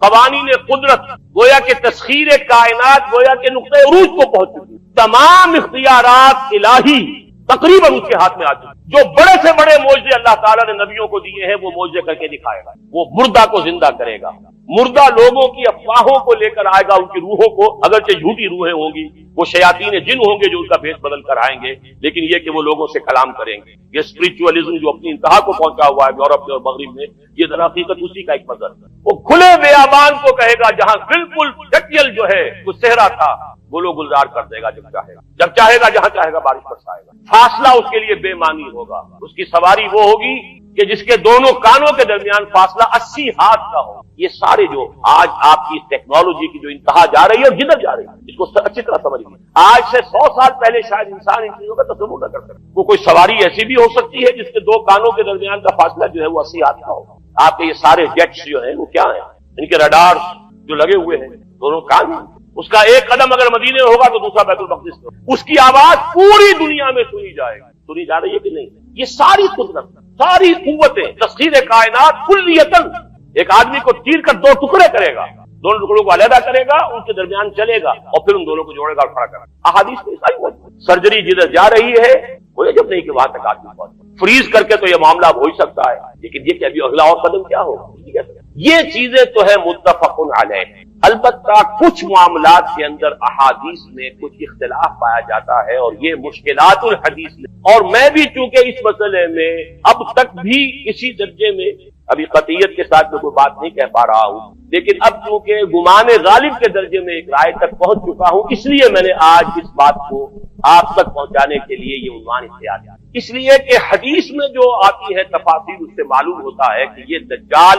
قوانین قدرت، گویا کہ تسخیر کائنات، گویا کہ نقطۂ عروج کو پہنچ چکی. تمام اختیارات الہی تقریباً اس کے ہاتھ میں آ چکے. جو بڑے سے بڑے معجزے اللہ تعالیٰ نے نبیوں کو دیے ہیں وہ معجزے کر کے دکھائے گا. وہ مردہ کو زندہ کرے گا، مردہ لوگوں کی افواہوں کو لے کر آئے گا، ان کی روحوں کو، اگرچہ جھوٹی روحیں ہوں گی، وہ شیاطین جن ہوں گے جو ان کا بھیس بدل کر آئیں گے، لیکن یہ کہ وہ لوگوں سے کلام کریں گے. یہ اسپرچولیزم جو اپنی انتہا کو پہنچا ہوا ہے یورپ میں اور مغرب میں، یہ در حقیقت اسی کا ایک مظہر ہے. وہ کھلے بیابان کو کہے گا جہاں بالکل ڈٹیل جو ہے وہ صحرا تھا، گلو گلزار کر دے گا جب چاہے گا جہاں چاہے گا بارش برسائے گا. فاصلہ اس کے لیے بے معنی ہوگا. اس کی سواری وہ ہوگی کہ جس کے دونوں کانوں کے درمیان فاصلہ 80 ہاتھ کا ہو. یہ سارے جو آج آپ کی ٹیکنالوجی کی جو انتہا جا رہی ہے اور جدھر جا رہی ہے اس کو اچھی طرح سمجھیے. آج سے 100 سال پہلے شاید انسان ان چیزوں کا تصور نہ کر سکے. وہ کوئی سواری ایسی بھی ہو سکتی ہے جس کے 2 کانوں کے درمیان کا فاصلہ جو ہے وہ 80 ہاتھ کا ہوگا. آپ کے یہ سارے جیٹس جو ہیں وہ کیا ہیں؟ ان کے رڈار جو لگے ہوئے ہیں دونوں کان. اس کا ایک قدم اگر مدینے میں ہوگا تو دوسرا بیت المقدس میں. اس کی آواز پوری دنیا میں سنی جائے گی. سنی جا رہی ہے کہ نہیں؟ یہ ساری قدرت، ساری قوتیں، تسخیر کائنات کلیتاً ایک آدمی کو چیر کر 2 ٹکڑے کرے گا، دونوں ٹکڑوں کو علیحدہ کرے گا، ان کے درمیان چلے گا اور پھر ان دونوں کو جوڑے گا اور کھڑا کرے گا. احادیث میں ساری سرجری جدھر جا رہی ہے وہ جب نہیں کہ وہاں تک آدمی پہنچے. فریز کر کے تو یہ معاملہ اب ہو ہی سکتا ہے، لیکن یہ کہ ابھی اگلا اور قدم کیا ہوگا؟ یہ چیزیں تو ہے متفق علیہ. البتہ کچھ معاملات کے اندر احادیث میں کچھ اختلاف پایا جاتا ہے اور یہ مشکلات الحدیث میں. اور میں بھی چونکہ اس مسئلے میں اب تک بھی کسی درجے میں ابھی قطعیت کے ساتھ میں کوئی بات نہیں کہہ پا رہا ہوں، لیکن اب چونکہ گمان غالب کے درجے میں ایک رائے تک پہنچ چکا ہوں، اس لیے میں نے آج اس بات کو آپ تک پہنچانے کے لیے یہ عنوان اختیار کیا. اس لیے کہ حدیث میں جو آتی ہے تفاصیل اس سے معلوم ہوتا ہے کہ یہ دجال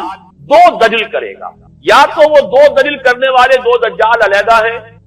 2 دجل کرے گا. یا تو وہ 2 دجل کرنے والے 2 دجال علیحدہ ہیں،